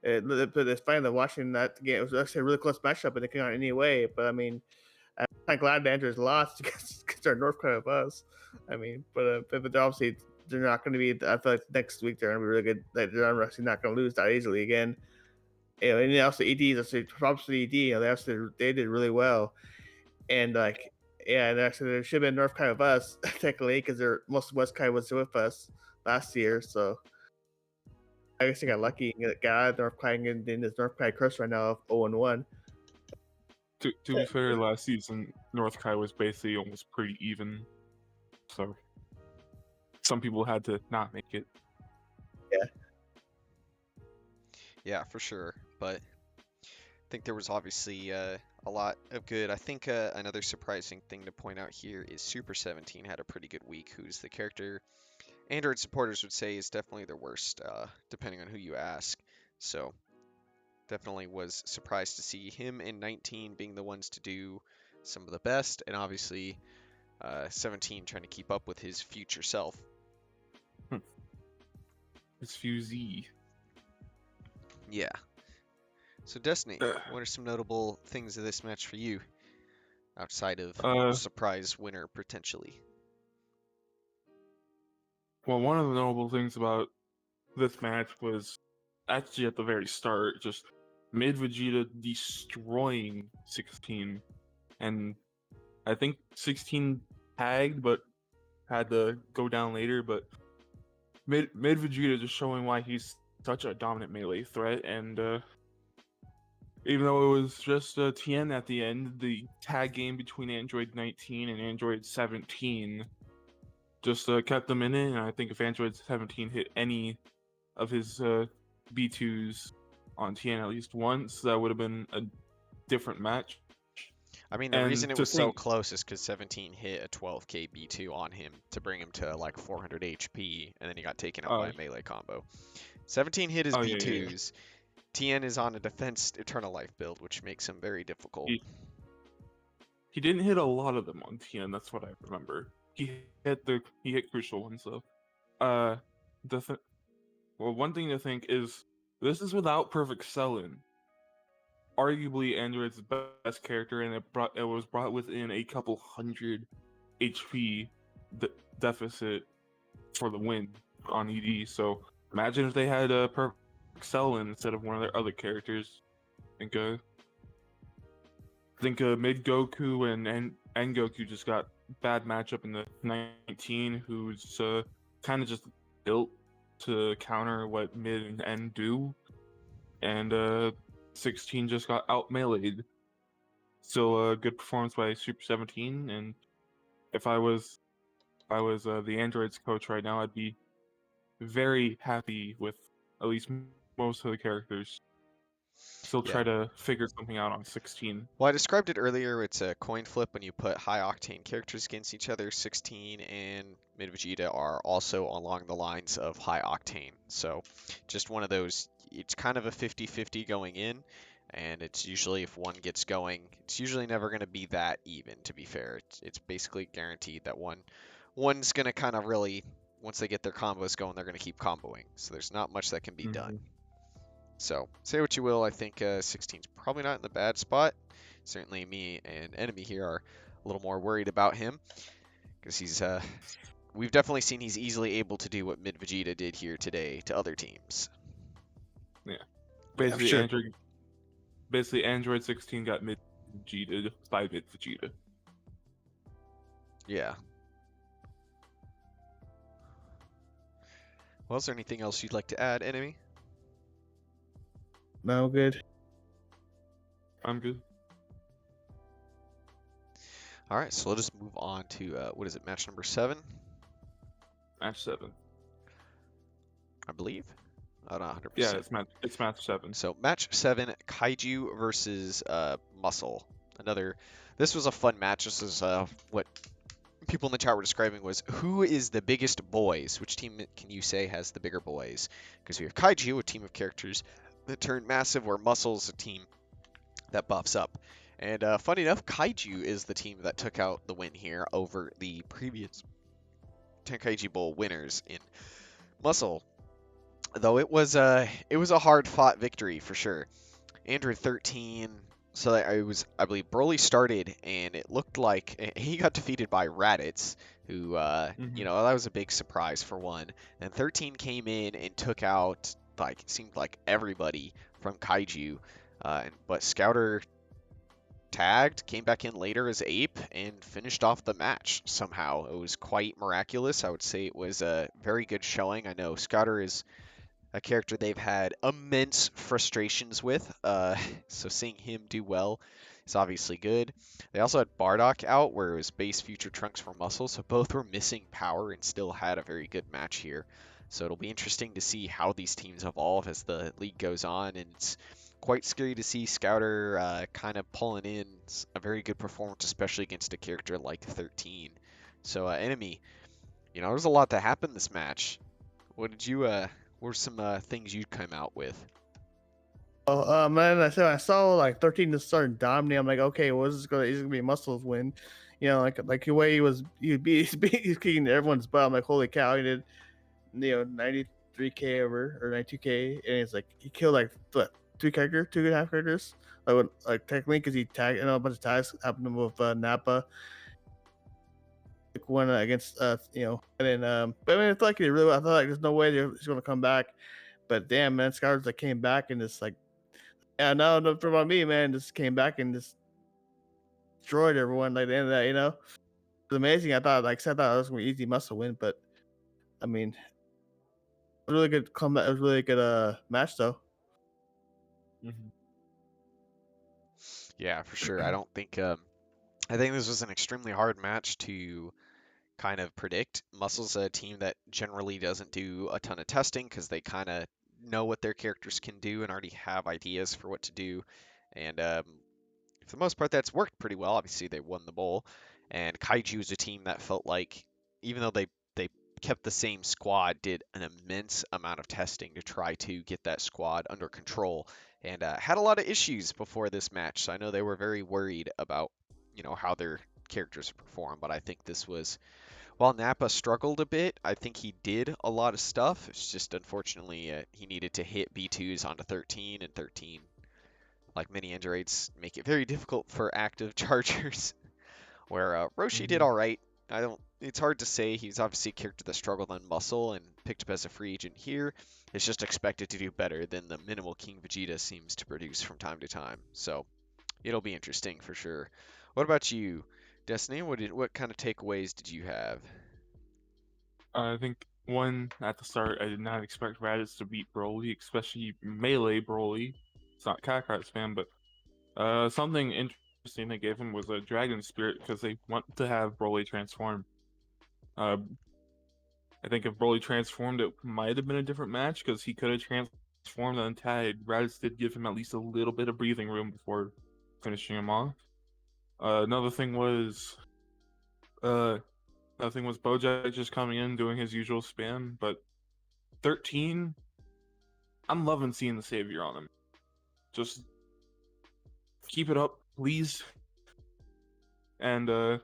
But it's funny that watching that game. It was actually a really close matchup, and it came out anyway. But I mean, I'm kind of glad the Andrews lost because they're North Korea of us. I mean, but obviously they're not going to be. I feel like next week they're going to be really good. Like, they're actually not going to lose that easily again. You know, and also EDs, props to the ED. You know, they did really well, and like yeah, and actually there should have been North Korea of us technically because they're most of West Korea was with us last year. So I guess they got lucky and got out of North Korea and in this North Korea curse right now of 0-1. To be fair, last season North Kai was basically almost pretty even, so some people had to not make it. Yeah, for sure. But I think there was obviously a lot of good. I think another surprising thing to point out here is Super 17 had a pretty good week, who's the character Android supporters would say is definitely their worst, depending on who you ask. So definitely was surprised to see him and 19 being the ones to do some of the best, and obviously 17 trying to keep up with his future self. It's Fusey. Yeah. So Destiny, what are some notable things of this match for you, outside of surprise winner potentially? Well, one of the notable things about this match was actually at the very start, just mid Vegeta destroying 16, and I think 16 tagged but had to go down later. But mid Vegeta just showing why he's such a dominant melee threat, and even though it was just TN at the end, the tag game between Android 19 and Android 17 just kept them in it. And I think if Android 17 hit any of his B2s on TN at least once, that would have been a different match. I mean, the reason it was so close is because 17 hit a 12k B2 on him to bring him to like 400 HP, and then he got taken out by a melee combo. 17 hit his B2s. Yeah. TN is on a defense Eternal Life build, which makes him very difficult. He didn't hit a lot of them on TN, that's what I remember. He hit crucial ones though. Well, one thing to think is this is without Perfect Cellin, arguably Android's best character, and it was brought within a couple hundred HP deficit for the win on ED. So imagine if they had a Perfect Cellin instead of one of their other characters. I think mid Goku and Goku just got bad matchup in the 19, who's kind of just built to counter what mid and end do, and 16 just got out meleeed. Still a good performance by Super 17, and if I was the Androids coach right now, I'd be very happy with at least most of the characters. Still try to figure something out on 16. Well, I described it earlier. It's a coin flip when you put high octane characters against each other. 16 and Mid Vegeta are also along the lines of high octane. So just one of those, it's kind of a 50-50 going in. And it's usually, if one gets going, it's usually never going to be that even, to be fair. It's basically guaranteed that one's going to kind of really, once they get their combos going, they're going to keep comboing. So there's not much that can be done. So, say what you will, I think 16's probably not in the bad spot. Certainly me and Enemy here are a little more worried about him, because we've definitely seen he's easily able to do what Mid Vegeta did here today to other teams. Yeah. Basically, Android 16 got Mid Vegeta by Mid Vegeta. Yeah. Well, is there anything else you'd like to add, Enemy? No, good. I'm good. All right, so let's move on to what is it, match number 7? Match 7, I believe. I don't know, 100%. Yeah, it's match 7. So match 7, Kaiju versus Muscle. This was a fun match. This is what people in the chat were describing was, who is the biggest boys? Which team can you say has the bigger boys? Because we have Kaiju, a team of characters that turn massive, where Muscle's a team that buffs up. And funny enough, Kaiju is the team that took out the win here over the previous Tenkaichi Bowl winners in Muscle. Though it was a hard fought victory for sure. Android 13. So I believe Broly started, and it looked like he got defeated by Raditz, who Hmm. that was a big surprise for one. And 13 came in and took out like it seemed like everybody from Kaiju, but Scouter tagged, came back in later as Ape, and finished off the match somehow. It was quite miraculous. I would say it was a very good showing. I know Scouter is a character they've had immense frustrations with. So seeing him do well is obviously good. They also had Bardock out, where it was base future Trunks for Muscle, so both were missing power and still had a very good match here. So it'll be interesting to see how these teams evolve as the league goes on, and it's quite scary to see Scouter kind of pulling in a very good performance, especially against a character like 13. So, Enemy, there's a lot that happened this match. What did you what were some things you come out with? Oh, man, I saw like 13 just started dominating. I'm like, okay, well, this is gonna be Muscles win. Like the way he's kicking everyone's butt. I'm like, holy cow, he did 93K or 92K, and it's like he killed like what, two and a half characters. Like technically, because he tagged, a bunch of tags happened with Nappa, like one against and then but I mean, it's like he really, I thought like there's no way he's gonna come back, but damn man, Scars that came back and just like, yeah, no, for about me, man, just came back and just destroyed everyone. Like the end of that, it was amazing. I thought it was gonna be easy muscle win, but I mean, it was really good comeback. It was really good match though. Hmm. Yeah, for sure. I think this was an extremely hard match to kind of predict. Muscle's a team that generally doesn't do a ton of testing because they kind of know what their characters can do and already have ideas for what to do. And for the most part, that's worked pretty well. Obviously, they won the bowl, and Kaiju is a team that felt like, even though they kept the same squad, did an immense amount of testing to try to get that squad under control, and had a lot of issues before this match. So I know they were very worried about, how their characters perform. But I think this was, while Nappa struggled a bit, I think he did a lot of stuff. It's just unfortunately he needed to hit B2s onto 13, and 13, like many androids, make it very difficult for active chargers. Where Roshi did Hmm. all right. I don't. It's hard to say. He's obviously a character that struggled on muscle and picked up as a free agent here. It's just expected to do better than the minimal King Vegeta seems to produce from time to time. So it'll be interesting for sure. What about you, Destiny? What kind of takeaways did you have? I think one at the start, I did not expect Raditz to beat Broly, especially melee Broly. It's not Kakarot spam, but something interesting they gave him was a Dragon Spirit because they want to have Broly transform. Uh, I think if Broly transformed, it might have been a different match because he could have transformed untied. Raditz did give him at least a little bit of breathing room before finishing him off. Another thing was, uh, Bojack just coming in doing his usual spam, but 13, I'm loving seeing the savior on him. Just keep it up, please. And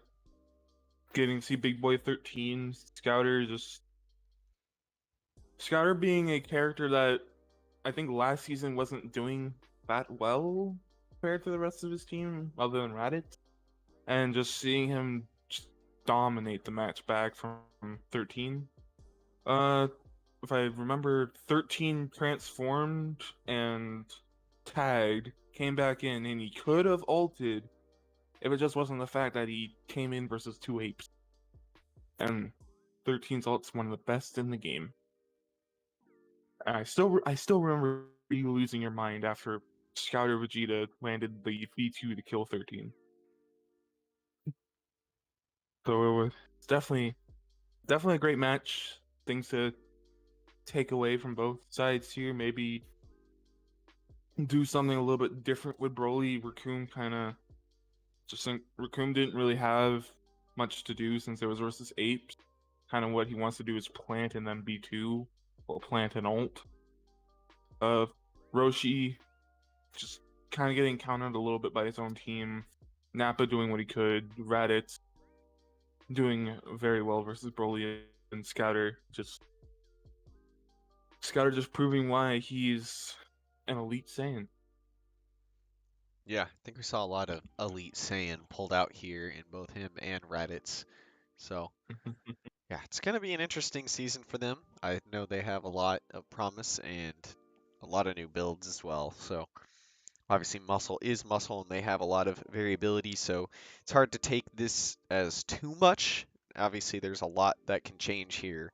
getting to see Big Boy 13, Scouter being a character that I think last season wasn't doing that well compared to the rest of his team, other than Raditz. And just seeing him just dominate the match back from 13. Uh, if I remember, 13 transformed and tagged, came back in, and he could have ulted if it just wasn't the fact that he came in versus two apes. And 13's ult's one of the best in the game. And I still remember you losing your mind after Scouter Vegeta landed the V2 to kill 13. So it was definitely a great match. Things to take away from both sides here. Maybe do something a little bit different with Broly. Raccoon kind of just think Raccoon didn't really have much to do since it was versus apes. Kind of what he wants to do is plant and then B2 or plant an ult. Roshi just kind of getting countered a little bit by his own team. Nappa doing what he could. Raditz doing very well versus Broly and Scouter. Scouter just proving why he's an elite Saiyan. Yeah, I think we saw a lot of Elite Saiyan pulled out here in both him and Raditz. So, yeah, it's going to be an interesting season for them. I know they have a lot of promise and a lot of new builds as well. So, obviously, muscle is muscle and they have a lot of variability. So, it's hard to take this as too much. Obviously, there's a lot that can change here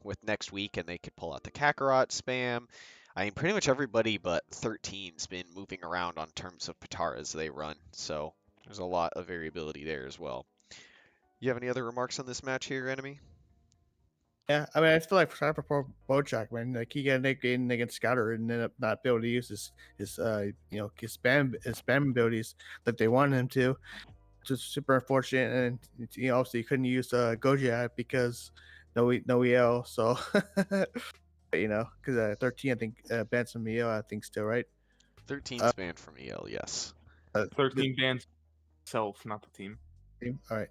with next week, and they could pull out the Kakarot spam. I mean, pretty much everybody but 13's been moving around on terms of Pataras they run, so there's a lot of variability there as well. You have any other remarks on this match here, Enemy? Yeah, I mean, I feel like I prefer Bojack, man. Like he got Nick in against Scouter and ended up not be able to use his spam abilities that they wanted him to. Just super unfortunate, and obviously he couldn't use Gojek because no EL. So because 13 I think banned some EL I think still, right? 13's banned from EL, yes. 13 bans self, not the team. All right.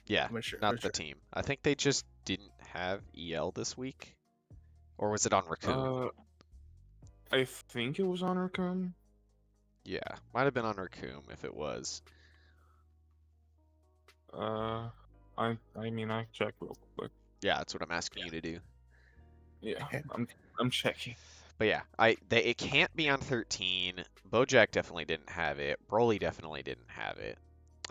Yeah, Sure, not the team. I think they just didn't have EL this week. Or was it on Raccoon? I think it was on Raccoon. Yeah, might have been on Raccoon if it was. I mean, I check real quick. Yeah, that's what I'm asking you to do. Yeah, I'm checking. But yeah, it can't be on 13. Bojack definitely didn't have it. Broly definitely didn't have it.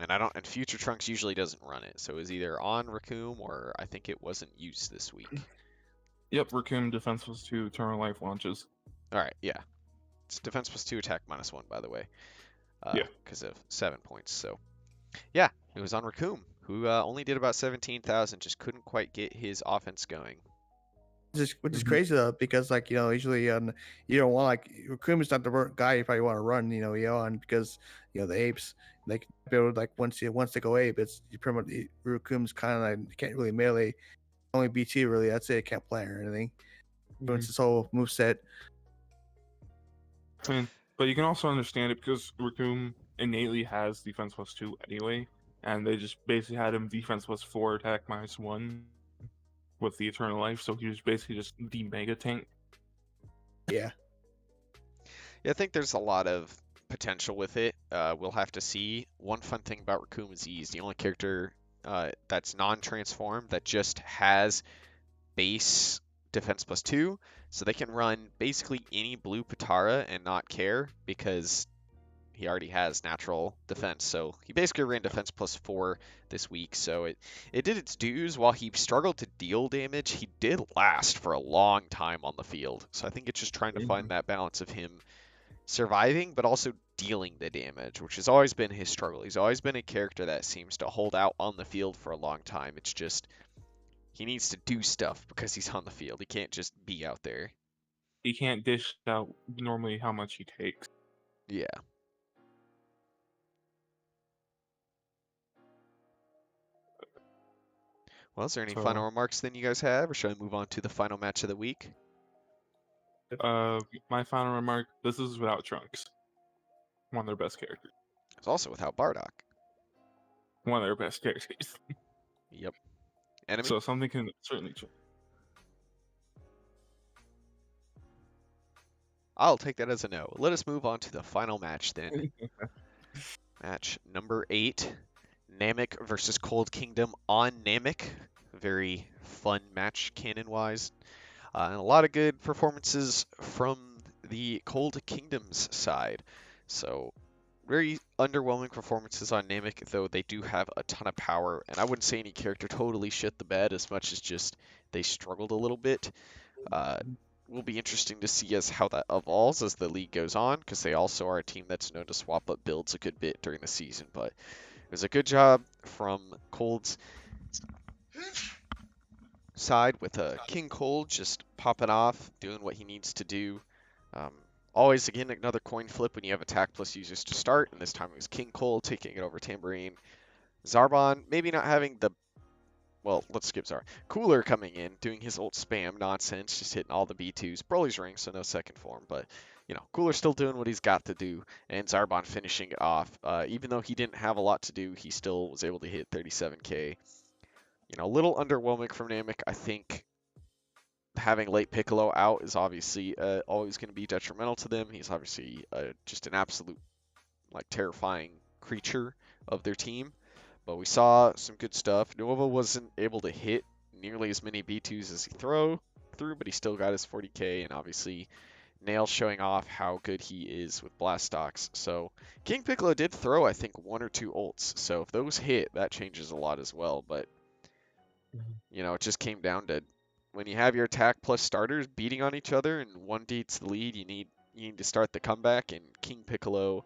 And Future Trunks usually doesn't run it. So it was either on Raccoon or I think it wasn't used this week. Yep, Raccoon defense was 2, Eternal Life launches. Alright, yeah. It's defense plus 2, attack minus 1, by the way. Yeah. Because of 7 points. So yeah, it was on Raccoon, who only did about 17,000, just couldn't quite get his offense going. Which is crazy though, because usually you don't want Raccoon is not the guy you probably want to run on because the apes they can build once they go ape it's you pretty much Raccoon's kind of you can't really melee, only BT really, that's it, can't play or anything. Ruins his whole move set. I mean, but you can also understand it because Raccoon innately has defense plus 2 anyway, and they just basically had him defense plus 4, attack minus 1 with the Eternal Life, so he was basically just the mega tank. Yeah, I think there's a lot of potential with it. We'll have to see. One fun thing about Raccoon is he's the only character that's non-transformed that just has base defense plus 2, so they can run basically any blue Patara and not care because he already has natural defense. So he basically ran defense plus 4 this week, so it did its dues. While he struggled to deal damage, he did last for a long time on the field. So I think it's just trying to find that balance of him surviving but also dealing the damage, which has always been his struggle. He's always been a character that seems to hold out on the field for a long time. It's just he needs to do stuff because he's on the field. He can't just be out there. He can't dish out normally how much he takes. Yeah. Well, is there any final remarks then you guys have, or should I move on to the final match of the week? My final remark, this is without Trunks. One of their best characters. It's also without Bardock. One of their best characters. Yep. Enemy? So something can certainly change. I'll take that as a no. Let us move on to the final match then. Match number 8. Namek versus Cold Kingdom on Namek. Very fun match canon-wise. And a lot of good performances from the Cold Kingdom's side. So very underwhelming performances on Namek, though they do have a ton of power. And I wouldn't say any character totally shit the bed as much as just they struggled a little bit. Will be interesting to see as how that evolves as the league goes on, because they also are a team that's known to swap up builds a good bit during the season. But it was a good job from Cold's side with King Cold just popping off, doing what he needs to do. Always, again, another coin flip when you have attack plus users to start, and this time it was King Cold taking it over Tambourine. Zarbon maybe not having the, well, let's skip Zar. Cooler coming in, doing his old spam nonsense, just hitting all the B2s. Broly's ring, so no second form, but Cooler still doing what he's got to do, and Zarbon finishing it off. Even though he didn't have a lot to do, he still was able to hit 37K. A little underwhelming from Namek. I think having late Piccolo out is obviously always going to be detrimental to them. He's obviously just an absolute terrifying creature of their team. But we saw some good stuff. Nuova wasn't able to hit nearly as many B2s as he threw, but he still got his 40K, and obviously Nail showing off how good he is with blast stocks. So King Piccolo did throw, I think, 1 or 2 ults. So if those hit, that changes a lot as well. But it just came down to when you have your attack plus starters beating on each other and one beats the lead, you need to start the comeback, and King Piccolo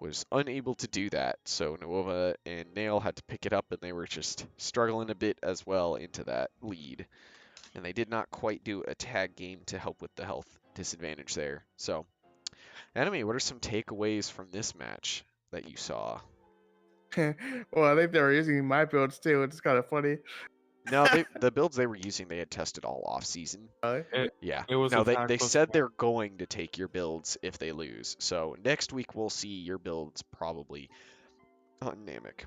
was unable to do that. So Nuova and Nail had to pick it up, and they were just struggling a bit as well into that lead. And they did not quite do a tag game to help with the health disadvantage there. So, Enemy, what are some takeaways from this match that you saw? Well, I think they were using my builds too, which is kind of funny. No, the builds they were using, they had tested all off season. Yeah. It was No, attack they plus said they're going to take your builds if they lose. So next week we'll see your builds probably on Namek.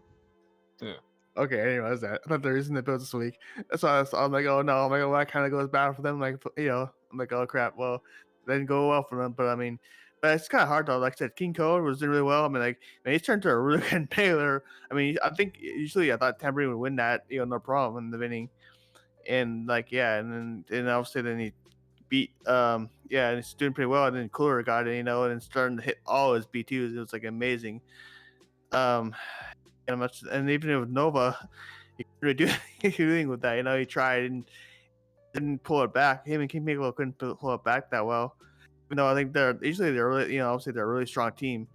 Yeah. Okay, anyways, I thought they're using the builds this week. That's why I'm like, oh no, I'm like, oh, that kind of goes bad for them. Like, I'm like, oh crap. Well, they didn't go well for them, but I mean, but it's kind of hard though. Like I said, King Code was doing really well. I mean, like, man, he's turned to a really good Baylor. I mean, I think usually I thought Tambourine would win that, no problem in the winning. And like, yeah, and obviously then he beat, yeah, and he's doing pretty well. And then Cooler got it, and starting to hit all his B2s. It was like amazing. And even with Nova, he couldn't do anything with that. He tried and didn't pull it back. Him and King Piccolo couldn't pull it back that well. Even though I think they're really, obviously they're a really strong team.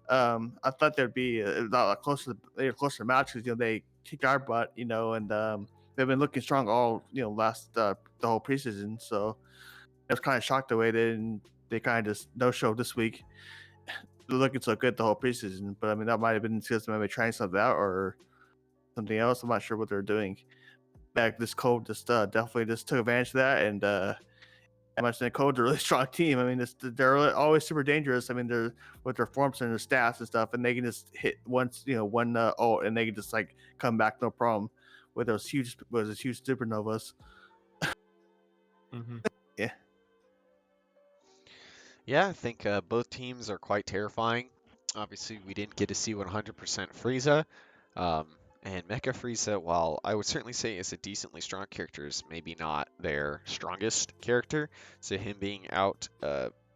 I thought there'd be a lot closer to match because they kicked our butt, and they've been looking strong all last the whole preseason. So I was kind of shocked the way they kind of just no show this week. They're looking so good the whole preseason, but I mean that might have been because maybe trying something out or something else. I'm not sure what they're doing. Back this Code just definitely just took advantage of that, and I mentioned the Code's a really strong team. I mean, they're always super dangerous. I mean, they're with their forms and their stats and stuff, and they can just hit once, one ult, and they can just like come back no problem with those huge supernovas. Mm-hmm. Yeah. Yeah, I think both teams are quite terrifying. Obviously, we didn't get to see 100% Frieza. And Mecha Frieza, while I would certainly say is a decently strong character, is maybe not their strongest character. So him being out,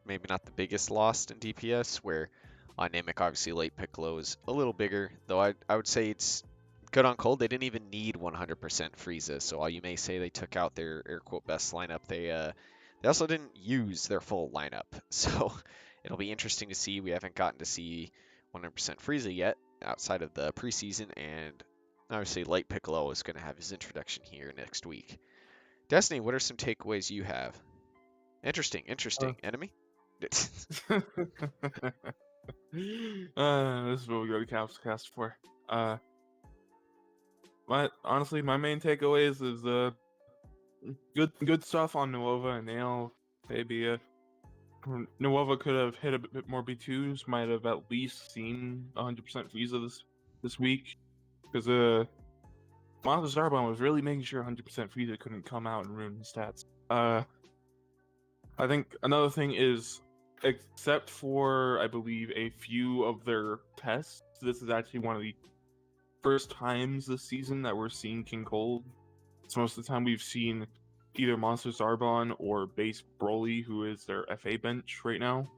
maybe not the biggest loss in DPS, where on Namek, obviously late Piccolo is a little bigger, though I would say it's good on cold. They didn't even need 100% Frieza, so while you may say they took out their air quote best lineup, they also didn't use their full lineup. So it'll be interesting to see. We haven't gotten to see 100% Frieza yet outside of the preseason, and obviously late Piccolo is going to have his introduction here next week. Destiny, what are some takeaways you have? Interesting. Enemy? This is what we go to Capsule Cast for. Honestly, my main takeaways is good stuff on Nuova and Nail. Maybe Nuova could have hit a bit more B2s, might have at least seen 100% Frieza this week, because Monster Starbomb was really making sure 100% Frieza couldn't come out and ruin his stats. I think another thing is, except for I believe a few of their tests, this is actually one of the first times this season that we're seeing King Cold. So most of the time we've seen either Monster Zarbon or base Broly, who is their FA bench right now,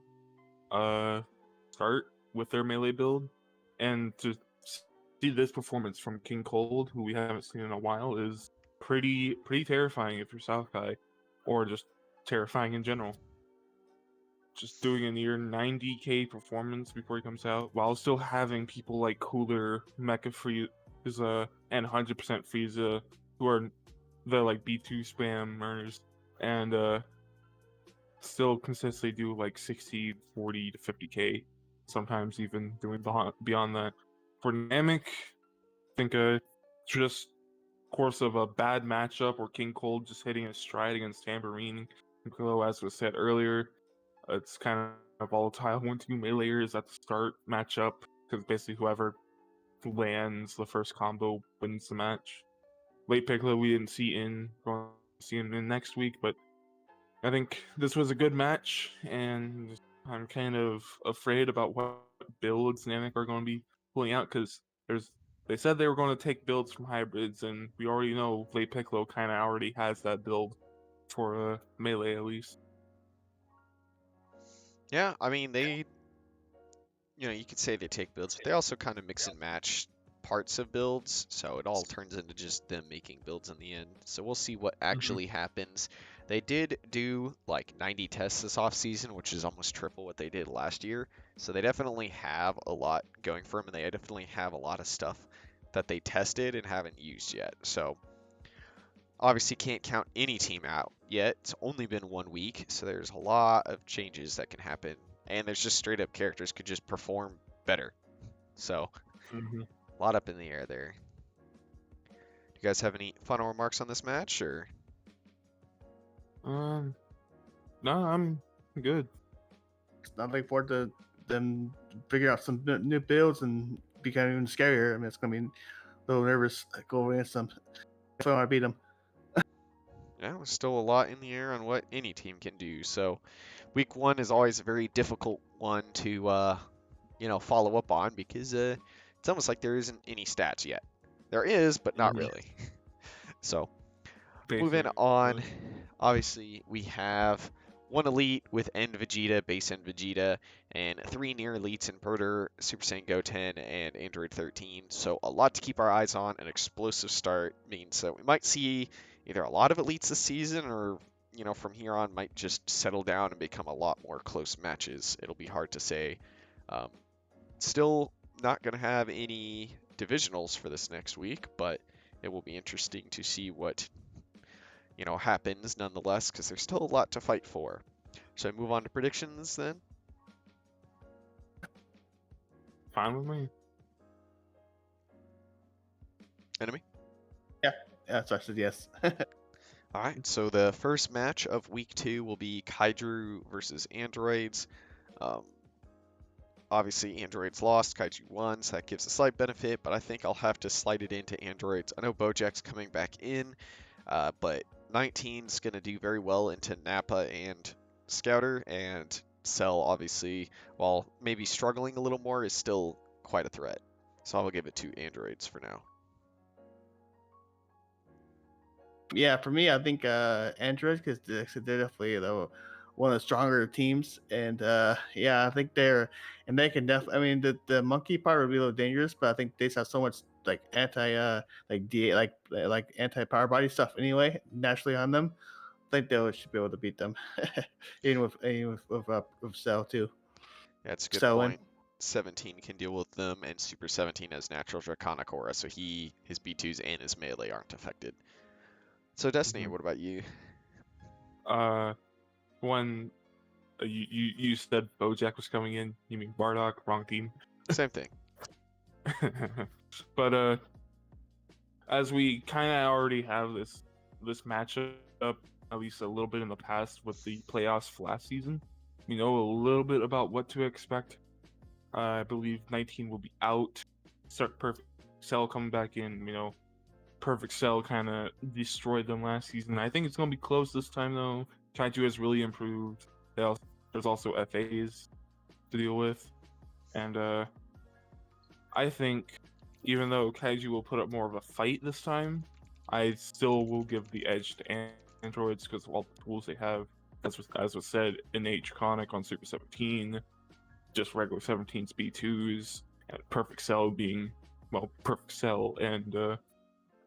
start with their melee build. And to see this performance from King Cold, who we haven't seen in a while, is pretty terrifying if you're Southkai, or just terrifying in general. Just doing a near 90k performance before he comes out, while still having people like Cooler, Mecha Frieza, and 100% Frieza, who are the like B2 spam earners, and still consistently do like 60, 40 to 50k, sometimes even doing beyond that. For Namek, I think just course of a bad matchup or King Cold just hitting a stride against Tambourine, as was said earlier. It's kind volatile 1-2 meleeers at the start matchup, because basically whoever lands the first combo wins the match. Late Piccolo we didn't see in, going to see him in next week, but I think this was a good match, and I'm kind of afraid about what builds Namek are going to be pulling out, because they said they were going to take builds from hybrids, and we already know Late Piccolo kind of already has that build for melee at least. Yeah, I mean they, you could say they take builds, but they also kind of mix and match parts of builds, so it all turns into just them making builds in the end. So we'll see what actually happens. They did do like 90 tests this off season, which is almost triple what they did last year. So they definitely have a lot going for them, and they definitely have a lot of stuff that they tested and haven't used yet. So obviously can't count any team out yet. It's only been 1 week, so there's a lot of changes that can happen, and there's just straight up characters could just perform better. So a lot up in the air there. Do you guys have any final remarks on this match, or? No, I'm good. I'm looking forward to them figuring out some new builds and becoming even scarier. I mean, it's gonna be a little nervous going against them if I want to beat them. Yeah, there's still a lot in the air on what any team can do. So, week 1 is always a very difficult one to, follow up on because it's almost like there isn't any stats yet. There is, but not really. So, moving Basically, on, obviously we have one elite with End Vegeta, base End Vegeta, and 3 near elites in Proter, Super Saiyan Goten, and Android 13. So a lot to keep our eyes on. An explosive start means that we might see either a lot of elites this season, or from here on might just settle down and become a lot more close matches. It'll be hard to say. Um, Still not going to have any divisionals for this next week, but it will be interesting to see what happens nonetheless, because there's still a lot to fight for. Should I move on to predictions then? fine with me. Enemy? Yeah, so I said yes. All right, so the first match of week 2 will be Kaiju versus Androids. Obviously, Androids lost, Kaiju won, so that gives a slight benefit, but I think I'll have to slide it into Androids. I know Bojack's coming back in, but 19's going to do very well into Nappa and Scouter, and Cell, obviously, while maybe struggling a little more, is still quite a threat. So I will give it to Androids for now. Yeah, for me, I think Android, because they're definitely one of the stronger teams, and yeah, I think they can definitely. I mean, the monkey part would be a little dangerous, but I think they just have so much like like anti power body stuff anyway naturally on them. I think they should be able to beat them, even with Cell too. Yeah, that's a good So point. 17 can deal with them, and Super 17 has natural Draconic Aura, so his B2s and his melee aren't affected. So Destiny, what about you? One, you said Bojack was coming in. You mean Bardock? Wrong team. Same thing. But as we kind of already have this matchup, at least a little bit in the past with the playoffs last season, we know a little bit about what to expect. I believe 19 will be out. Start Perfect Cell coming back in. Perfect Cell kind of destroyed them last season. I think it's going to be close this time, though. Kaiju has really improved. There's also FAs to deal with. And I think, even though Kaiju will put up more of a fight this time, I still will give the edge to Androids because of all the tools they have. As was said, innate Draconic on Super 17, just regular 17's B2s, and Perfect Cell being, Perfect Cell, and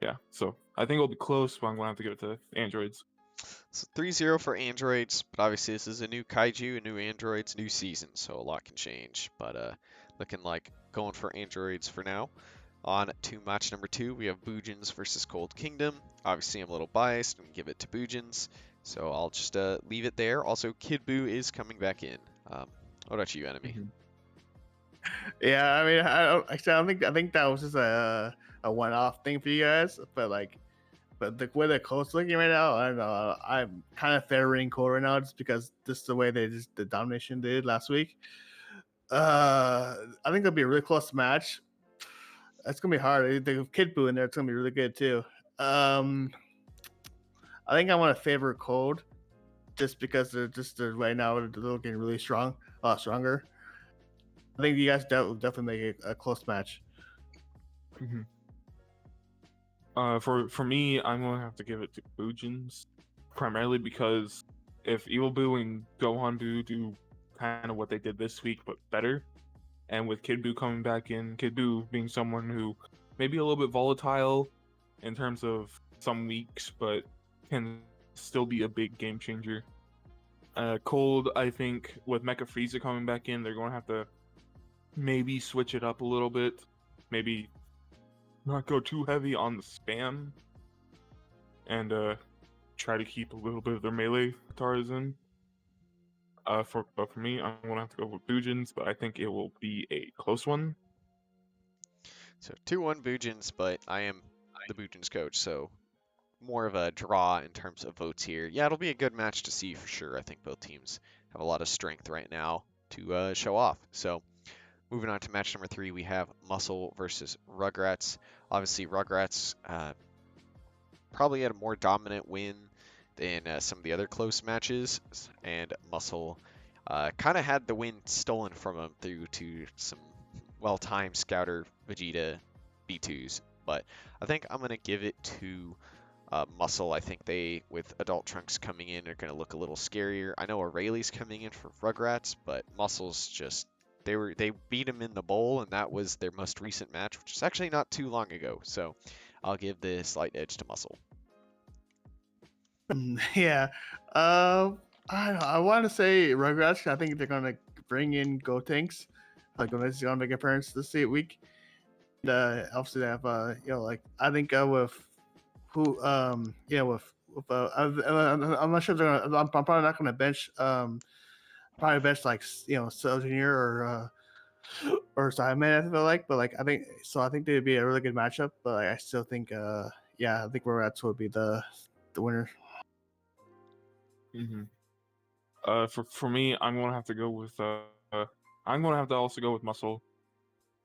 yeah, so I think it'll be close, but I'm going to have to give it to Androids. So 3-0 for Androids, but obviously this is a new Kaiju, a new Androids, new season, so a lot can change. But looking like going for Androids for now. On to match number 2, we have Boojins versus Cold Kingdom. Obviously, I'm a little biased and give it to Boojins, so I'll just leave it there. Also, Kid Buu is coming back in. What about you, Enemy? Yeah, I mean, I think that was just a one-off thing for you guys, but like, But the way the Colts looking right now, I don't know. I'm kind of favoring Cole right now just because this is the way they just the domination did last week. I think it'll be a really close match. It's gonna be hard. The Kid Boo in there, it's gonna be really good too. Um, I think I want to favor Cold just because they're right now they're looking really strong, a lot stronger. I think you guys definitely make it a close match. Mhm. For me, I'm gonna have to give it to Boojins, primarily because if Evil Boo and Gohan Boo do kind of what they did this week but better, and with Kid Boo coming back in, Kid Boo being someone who may be a little bit volatile in terms of some weeks, but can still be a big game changer. Cold, I think with Mecha Frieza coming back in, they're going to have to maybe switch it up a little bit, maybe not go too heavy on the spam, and try to keep a little bit of their melee guitars in. But for me, I'm gonna have to go with Boojins, but I think it will be a close one. So 2-1 Boojins, but I am the Boojins coach, so more of a draw in terms of votes here. Yeah, it'll be a good match to see for sure. I think both teams have a lot of strength right now to show off. So moving on to match number 3, we have Muscle versus Rugrats. Obviously, Rugrats probably had a more dominant win than some of the other close matches, and Muscle kind of had the win stolen from him through to some well-timed Scouter Vegeta B2s. But I think I'm going to give it to Muscle. I think they, with Adult Trunks coming in, are going to look a little scarier. I know O'Reilly's coming in for Rugrats, but Muscle's just they beat him in the bowl, and that was their most recent match, which is actually not too long ago. So I'll give the slight edge to Muscle. Yeah. I don't know. I want to say Rugrats. I think they're gonna bring in Gotenks. Like when it's gonna make an appearance this week. And obviously they have like I think with who with I'm not sure if they're gonna. I'm probably not gonna bench probably bench like Cell Junior or Simon. I feel like, but like I think so. I think they'd be a really good matchup. But like, I still think I think Rugrats would be the winner. Mm-hmm. For me, I'm gonna have to go with I'm gonna have to also go with Muscle.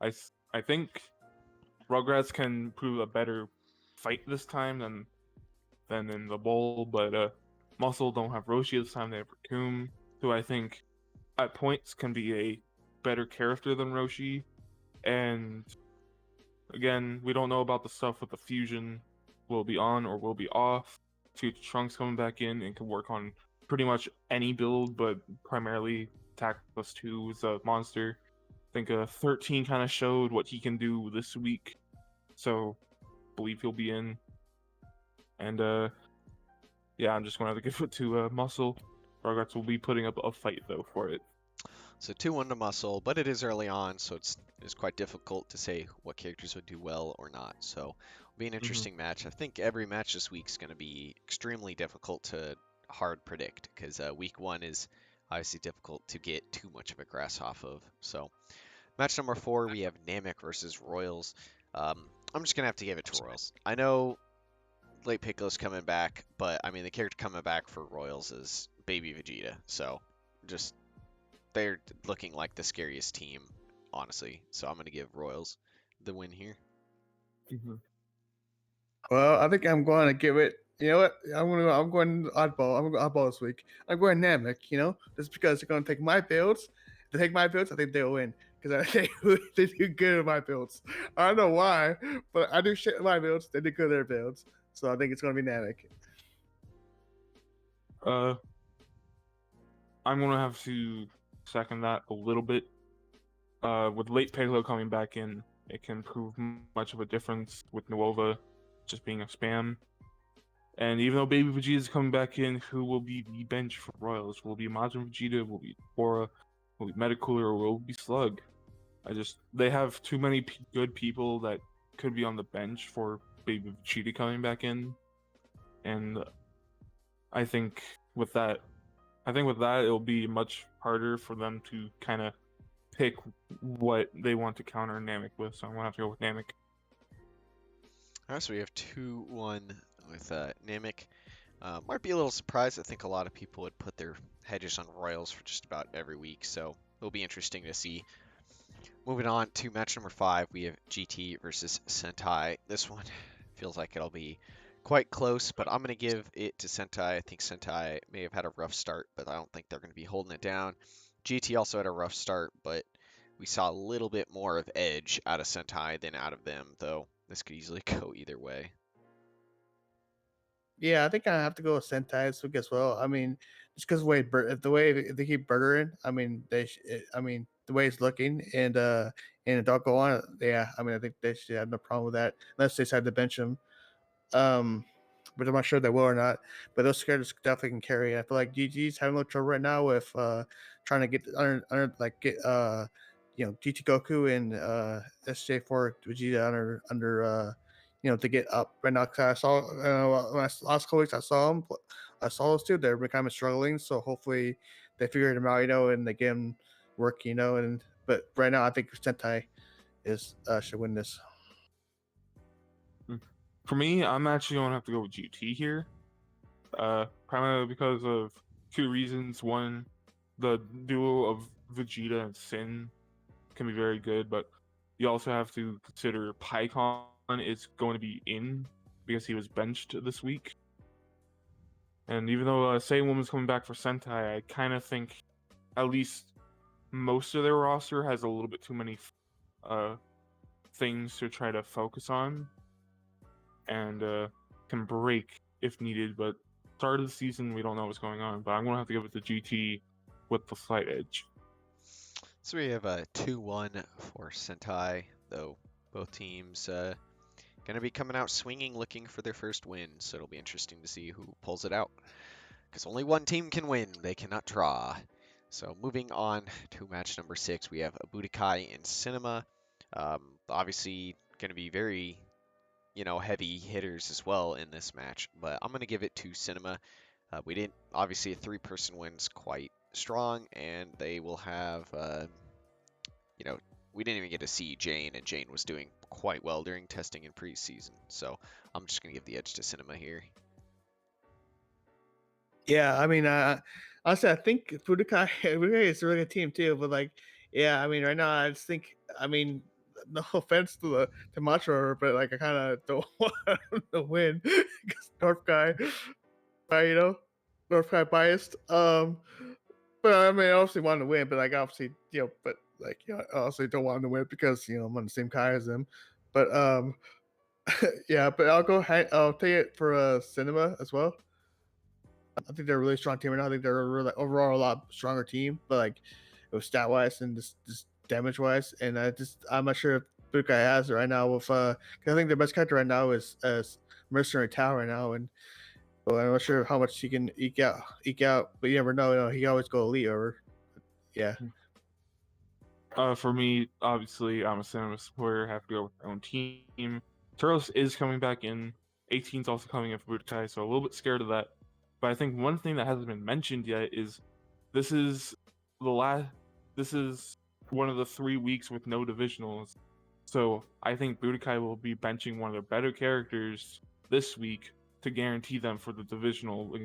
I think Rugrats can prove a better fight this time than in the bowl, but Muscle don't have Roshi this time. They have Raccoon, who I think at points can be a better character than Roshi. And again, we don't know about the stuff with the fusion. Will be on or will be off. Future Trunks coming back in and can work on pretty much any build, but primarily attack plus 2 is a monster. I think 13 kind of showed what he can do this week, so believe he'll be in. And yeah, I'm just gonna have to give it to Muscle. Rugrats will be putting up a fight though for it. So 2-1 to Muscle, but it is early on, so it's quite difficult to say what characters would do well or not. So it'll be an interesting match. I think every match this week is going to be extremely difficult to hard predict because week 1 is obviously difficult to get too much of a grasp off of. So match number 4, we have Namek versus Royals. I'm just going to have to give it to Royals. I know Late Piccolo's coming back, but I mean the character coming back for Royals is Baby Vegeta. So just they're looking like the scariest team, honestly. So I'm going to give Royals the win here. Mm-hmm. Well, I think I'm going to give it. You know what? I'm going oddball. I'm going oddball this week. I'm going Namek. Just because they're going to take my builds. If they take my builds, I think they'll win because I think they do good in my builds. I don't know why, but I do shit in my builds. They do good in their builds, so I think it's going to be Namek. I'm gonna have to second that a little bit. With Late Piccolo coming back in, it can prove much of a difference with Nuova just being a spam. And even though Baby Vegeta is coming back in, who will be the bench for Royals? Will it be Majin Vegeta? Will it be Bora? Will it be Metacooler? Or will it be Slug? They have too many good people that could be on the bench for Baby Vegeta coming back in. And I think with that, it'll be much harder for them to kind of pick what they want to counter Namek with. So I'm gonna have to go with Namek. All right, so we have 2-1 with Namek. Might be a little surprised. I think a lot of people would put their hedges on Royals for just about every week, so it'll be interesting to see. Moving on to match number 5, we have GT versus Sentai. This one feels like it'll be quite close, but I'm going to give it to Sentai. I think Sentai may have had a rough start, but I don't think they're going to be holding it down. GT also had a rough start, but we saw a little bit more of edge out of Sentai than out of them, though this could easily go either way. Yeah, I think I have to go with Sentai this week as well. I mean, just because the way they keep burgering, I mean, I mean, the way it's looking, and don't go on. Yeah, I mean, I think they should have no problem with that unless they decide to bench him. Um, but I'm not sure they will or not. But those characters definitely can carry. I feel like GG's having a little trouble right now with trying to get under like get GT Goku and SJ4 Vegeta under to get up right now. 'Cause I saw last couple weeks I saw those two. They're kind of struggling, so hopefully they figure them out, and they get them work, And but right now I think Sentai is should win this. For me, I'm actually going to have to go with GT here. Primarily because of two reasons. One, the duo of Vegeta and Sin can be very good, but you also have to consider Pycon is going to be in because he was benched this week. And even though Saiyan Woman's coming back for Sentai, I kind of think at least most of their roster has a little bit too many things to try to focus on, and can break if needed. But start of the season, we don't know what's going on. But I'm gonna have to give it to GT with the slight edge. So we have a 2-1 for Sentai, though both teams going to be coming out swinging, looking for their first win. So it'll be interesting to see who pulls it out. Because only one team can win; they cannot draw. So moving on to match number 6, we have Budokai and Cinema. Obviously, going to be very heavy hitters as well in this match, but I'm going to give it to Cinema. We didn't, obviously, a 3-person win's quite strong, and they will have, we didn't even get to see Jane, and Jane was doing quite well during testing in preseason. So I'm just going to give the edge to Cinema here. Yeah, I mean, honestly, I think Budokai Budokai is a really good team too. But like, yeah, I mean, right now, I just think, I mean, no offense to Macho, but like, I kind of don't want him to win because you know, North guy biased. But I mean, I obviously want to win, but like, obviously, but like, I also don't want him to win because I'm on the same Kai as him. But yeah, but I'll take it for Cinema as well. I think they're a really strong team right now. I think they're a really overall a lot stronger team, but like it was stat wise and just damage wise. And I'm not sure if Bukai has it right now with 'cause I think their best character right now is Mercenary Tao right now, and well, I'm not sure how much he can eke out, but you never know. He can always go elite or yeah. For me, obviously, I'm a Cinema supporter. Have to go with my own team. Turles is coming back in. 18's also coming in for Budokai, so a little bit scared of that. But I think one thing that hasn't been mentioned yet is this is this is one of the 3 weeks with no divisionals. So I think Budokai will be benching one of their better characters this week to guarantee them for the divisional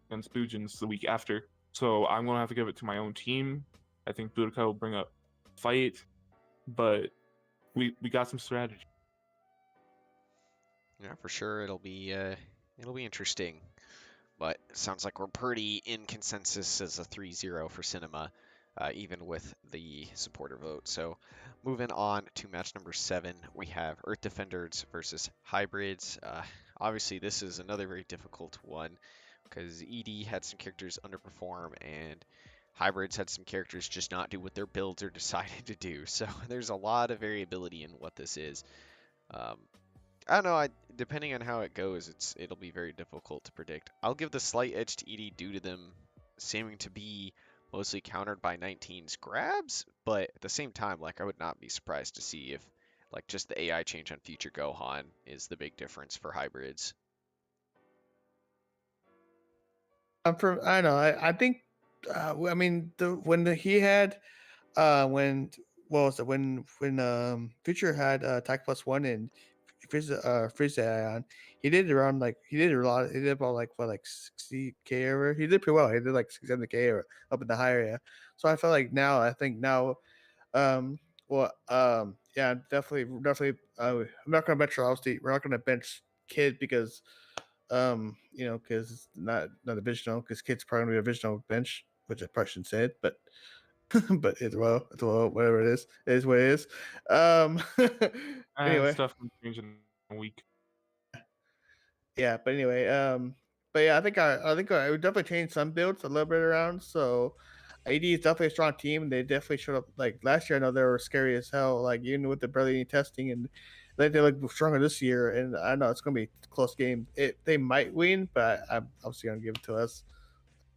against Bujins the week after. So I'm gonna have to give it to my own team. I think Budokai will bring up fight, but we got some strategy. Yeah, for sure, it'll be interesting. But it sounds like we're pretty in consensus as a 3-0 for Cinema, even with the supporter vote. So moving on to match number 7, we have Earth Defenders versus Hybrids. Obviously, this is another very difficult one because ED had some characters underperform and Hybrids had some characters just not do what their builds are decided to do. So there's a lot of variability in what this is. Um, I don't know. Depending on how it goes, it'll be very difficult to predict. I'll give the slight edge to ED due to them seeming to be mostly countered by 19's grabs, but at the same time, like I would not be surprised to see if like just the AI change on future Gohan is the big difference for hybrids. I know. I think. I mean, he had when what was it when Future had attack plus one and Frieza on, he did around like he did a lot. He did about like what like 60K ever. He did pretty well. He did like 70K up in the higher area. So I feel like now I think now um yeah, definitely. I'm not gonna bench obviously. We're not gonna bench Kid because because it's not a divisional because Kid's probably gonna be a divisional bench, which I probably shouldn't say it, but but it's well, whatever it is what it is. Um, anyway, Stuff can change in a week. yeah, but anyway, but yeah, I would definitely change some builds a little bit around. So AD is definitely a strong team. They definitely showed up like last year. I know they were scary as hell, like even with the barely any testing, and they look stronger this year. And I know it's gonna be a close game. They might win, but I'm obviously gonna give it to us.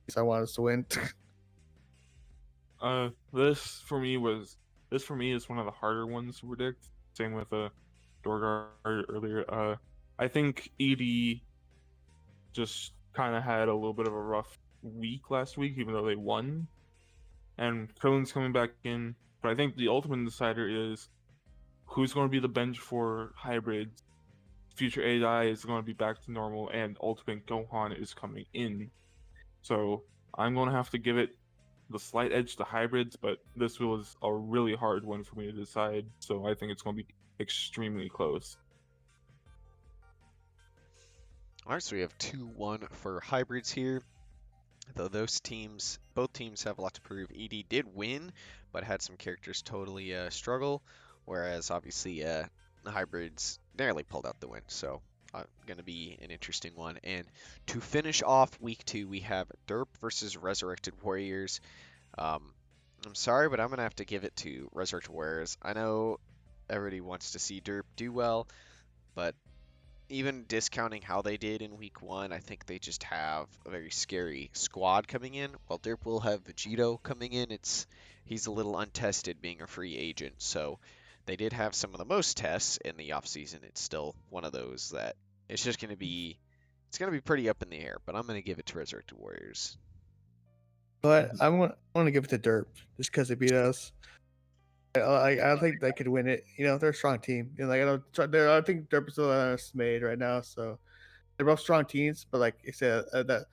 Because I want us to win. This for me is one of the harder ones to predict. Same with DoorGuard earlier. I think ED just kind of had a little bit of a rough week last week, even though they won. And Krillin's coming back in, but I think the ultimate decider is who's going to be the bench for hybrids. Future AI is going to be back to normal, and Ultimate Gohan is coming in. So I'm going to have to give it the slight edge to hybrids, but this was a really hard one for me to decide. So I think it's going to be extremely close. All right, so we have 2-1 for hybrids here. Though both teams have a lot to prove. ED did win, but had some characters totally struggle, whereas obviously the hybrids narrowly pulled out the win. So going to be an interesting one. And to finish off week 2, we have Derp versus Resurrected Warriors. I'm sorry, but I'm going to have to give it to Resurrected Warriors. I know everybody wants to see Derp do well, but even discounting how they did in week 1, I think they just have a very scary squad coming in. While Derp will have Vegito coming in, he's a little untested being a free agent. So they did have some of the most tests in the offseason. It's still one of those that it's just going to be pretty up in the air, but I'm going to give it to Resurrected Warriors. But I want to give it to Derp just because they beat us. I think they could win it. They're a strong team. I think Derp is still underestimated right now. So they're both strong teams, but like I said, So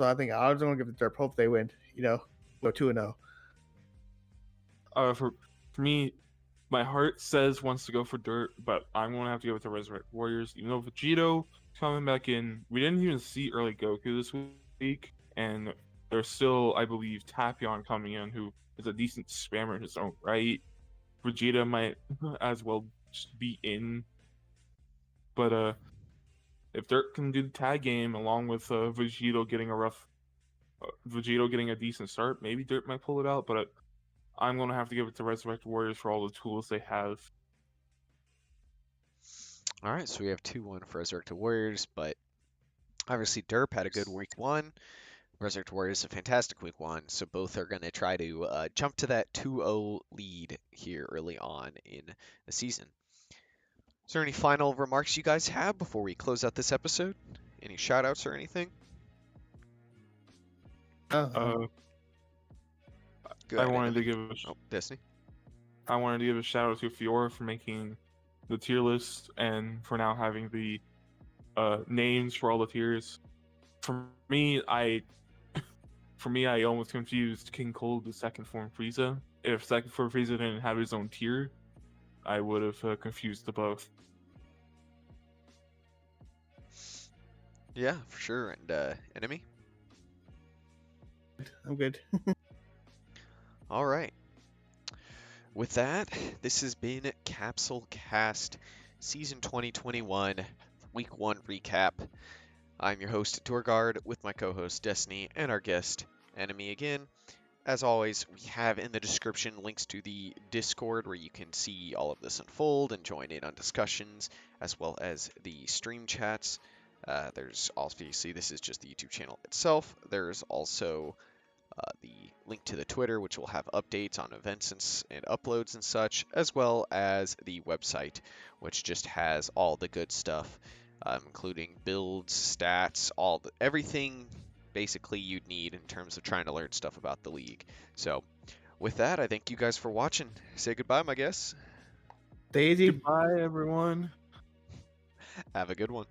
I think I was going to give it to Derp. Hope they win. Go 2-0. For me, my heart says wants to go for Dirt, but I'm going to have to give it to Resurrect Warriors. Even though Vegito coming back in, we didn't even see early Goku this week, and there's still, I believe, Tapion coming in, who is a decent spammer in his own right. Vegeta might as well just be in, but if Dirt can do the tag game along with Vegito getting a decent start, maybe Dirt might pull it out, but I'm going to have to give it to Resurrect Warriors for all the tools they have. All right, so we have 2-1 for Resurrected Warriors, but obviously Derp had a good week 1. Resurrected Warriors a fantastic week 1, so both are going to try to jump to that 2-0 lead here early on in the season. Is there any final remarks you guys have before we close out this episode? Any shout-outs or anything? I wanted to give Destiny. I wanted to give a shout out to Fiora for making the tier list and for now having the names for all the tiers. For me, I almost confused King Cold with second form Frieza. If second form Frieza didn't have his own tier, I would have confused the both. Yeah, for sure. And Enemy? I'm good. All right. With that, this has been Capsule Cast Season 2021 Week 1 Recap. I'm your host, DoorGuard, with my co-host, Destiny, and our guest, Enemy again. As always, we have in the description links to the Discord where you can see all of this unfold and join in on discussions, as well as the stream chats. There's obviously, this is just the YouTube channel itself. There's also the link to the Twitter, which will have updates on events and uploads and such, as well as the website, which just has all the good stuff, including builds, stats, everything basically you'd need in terms of trying to learn stuff about the league. So with that, I thank you guys for watching. Say goodbye, my guess. Daisy. Goodbye, everyone. Have a good one.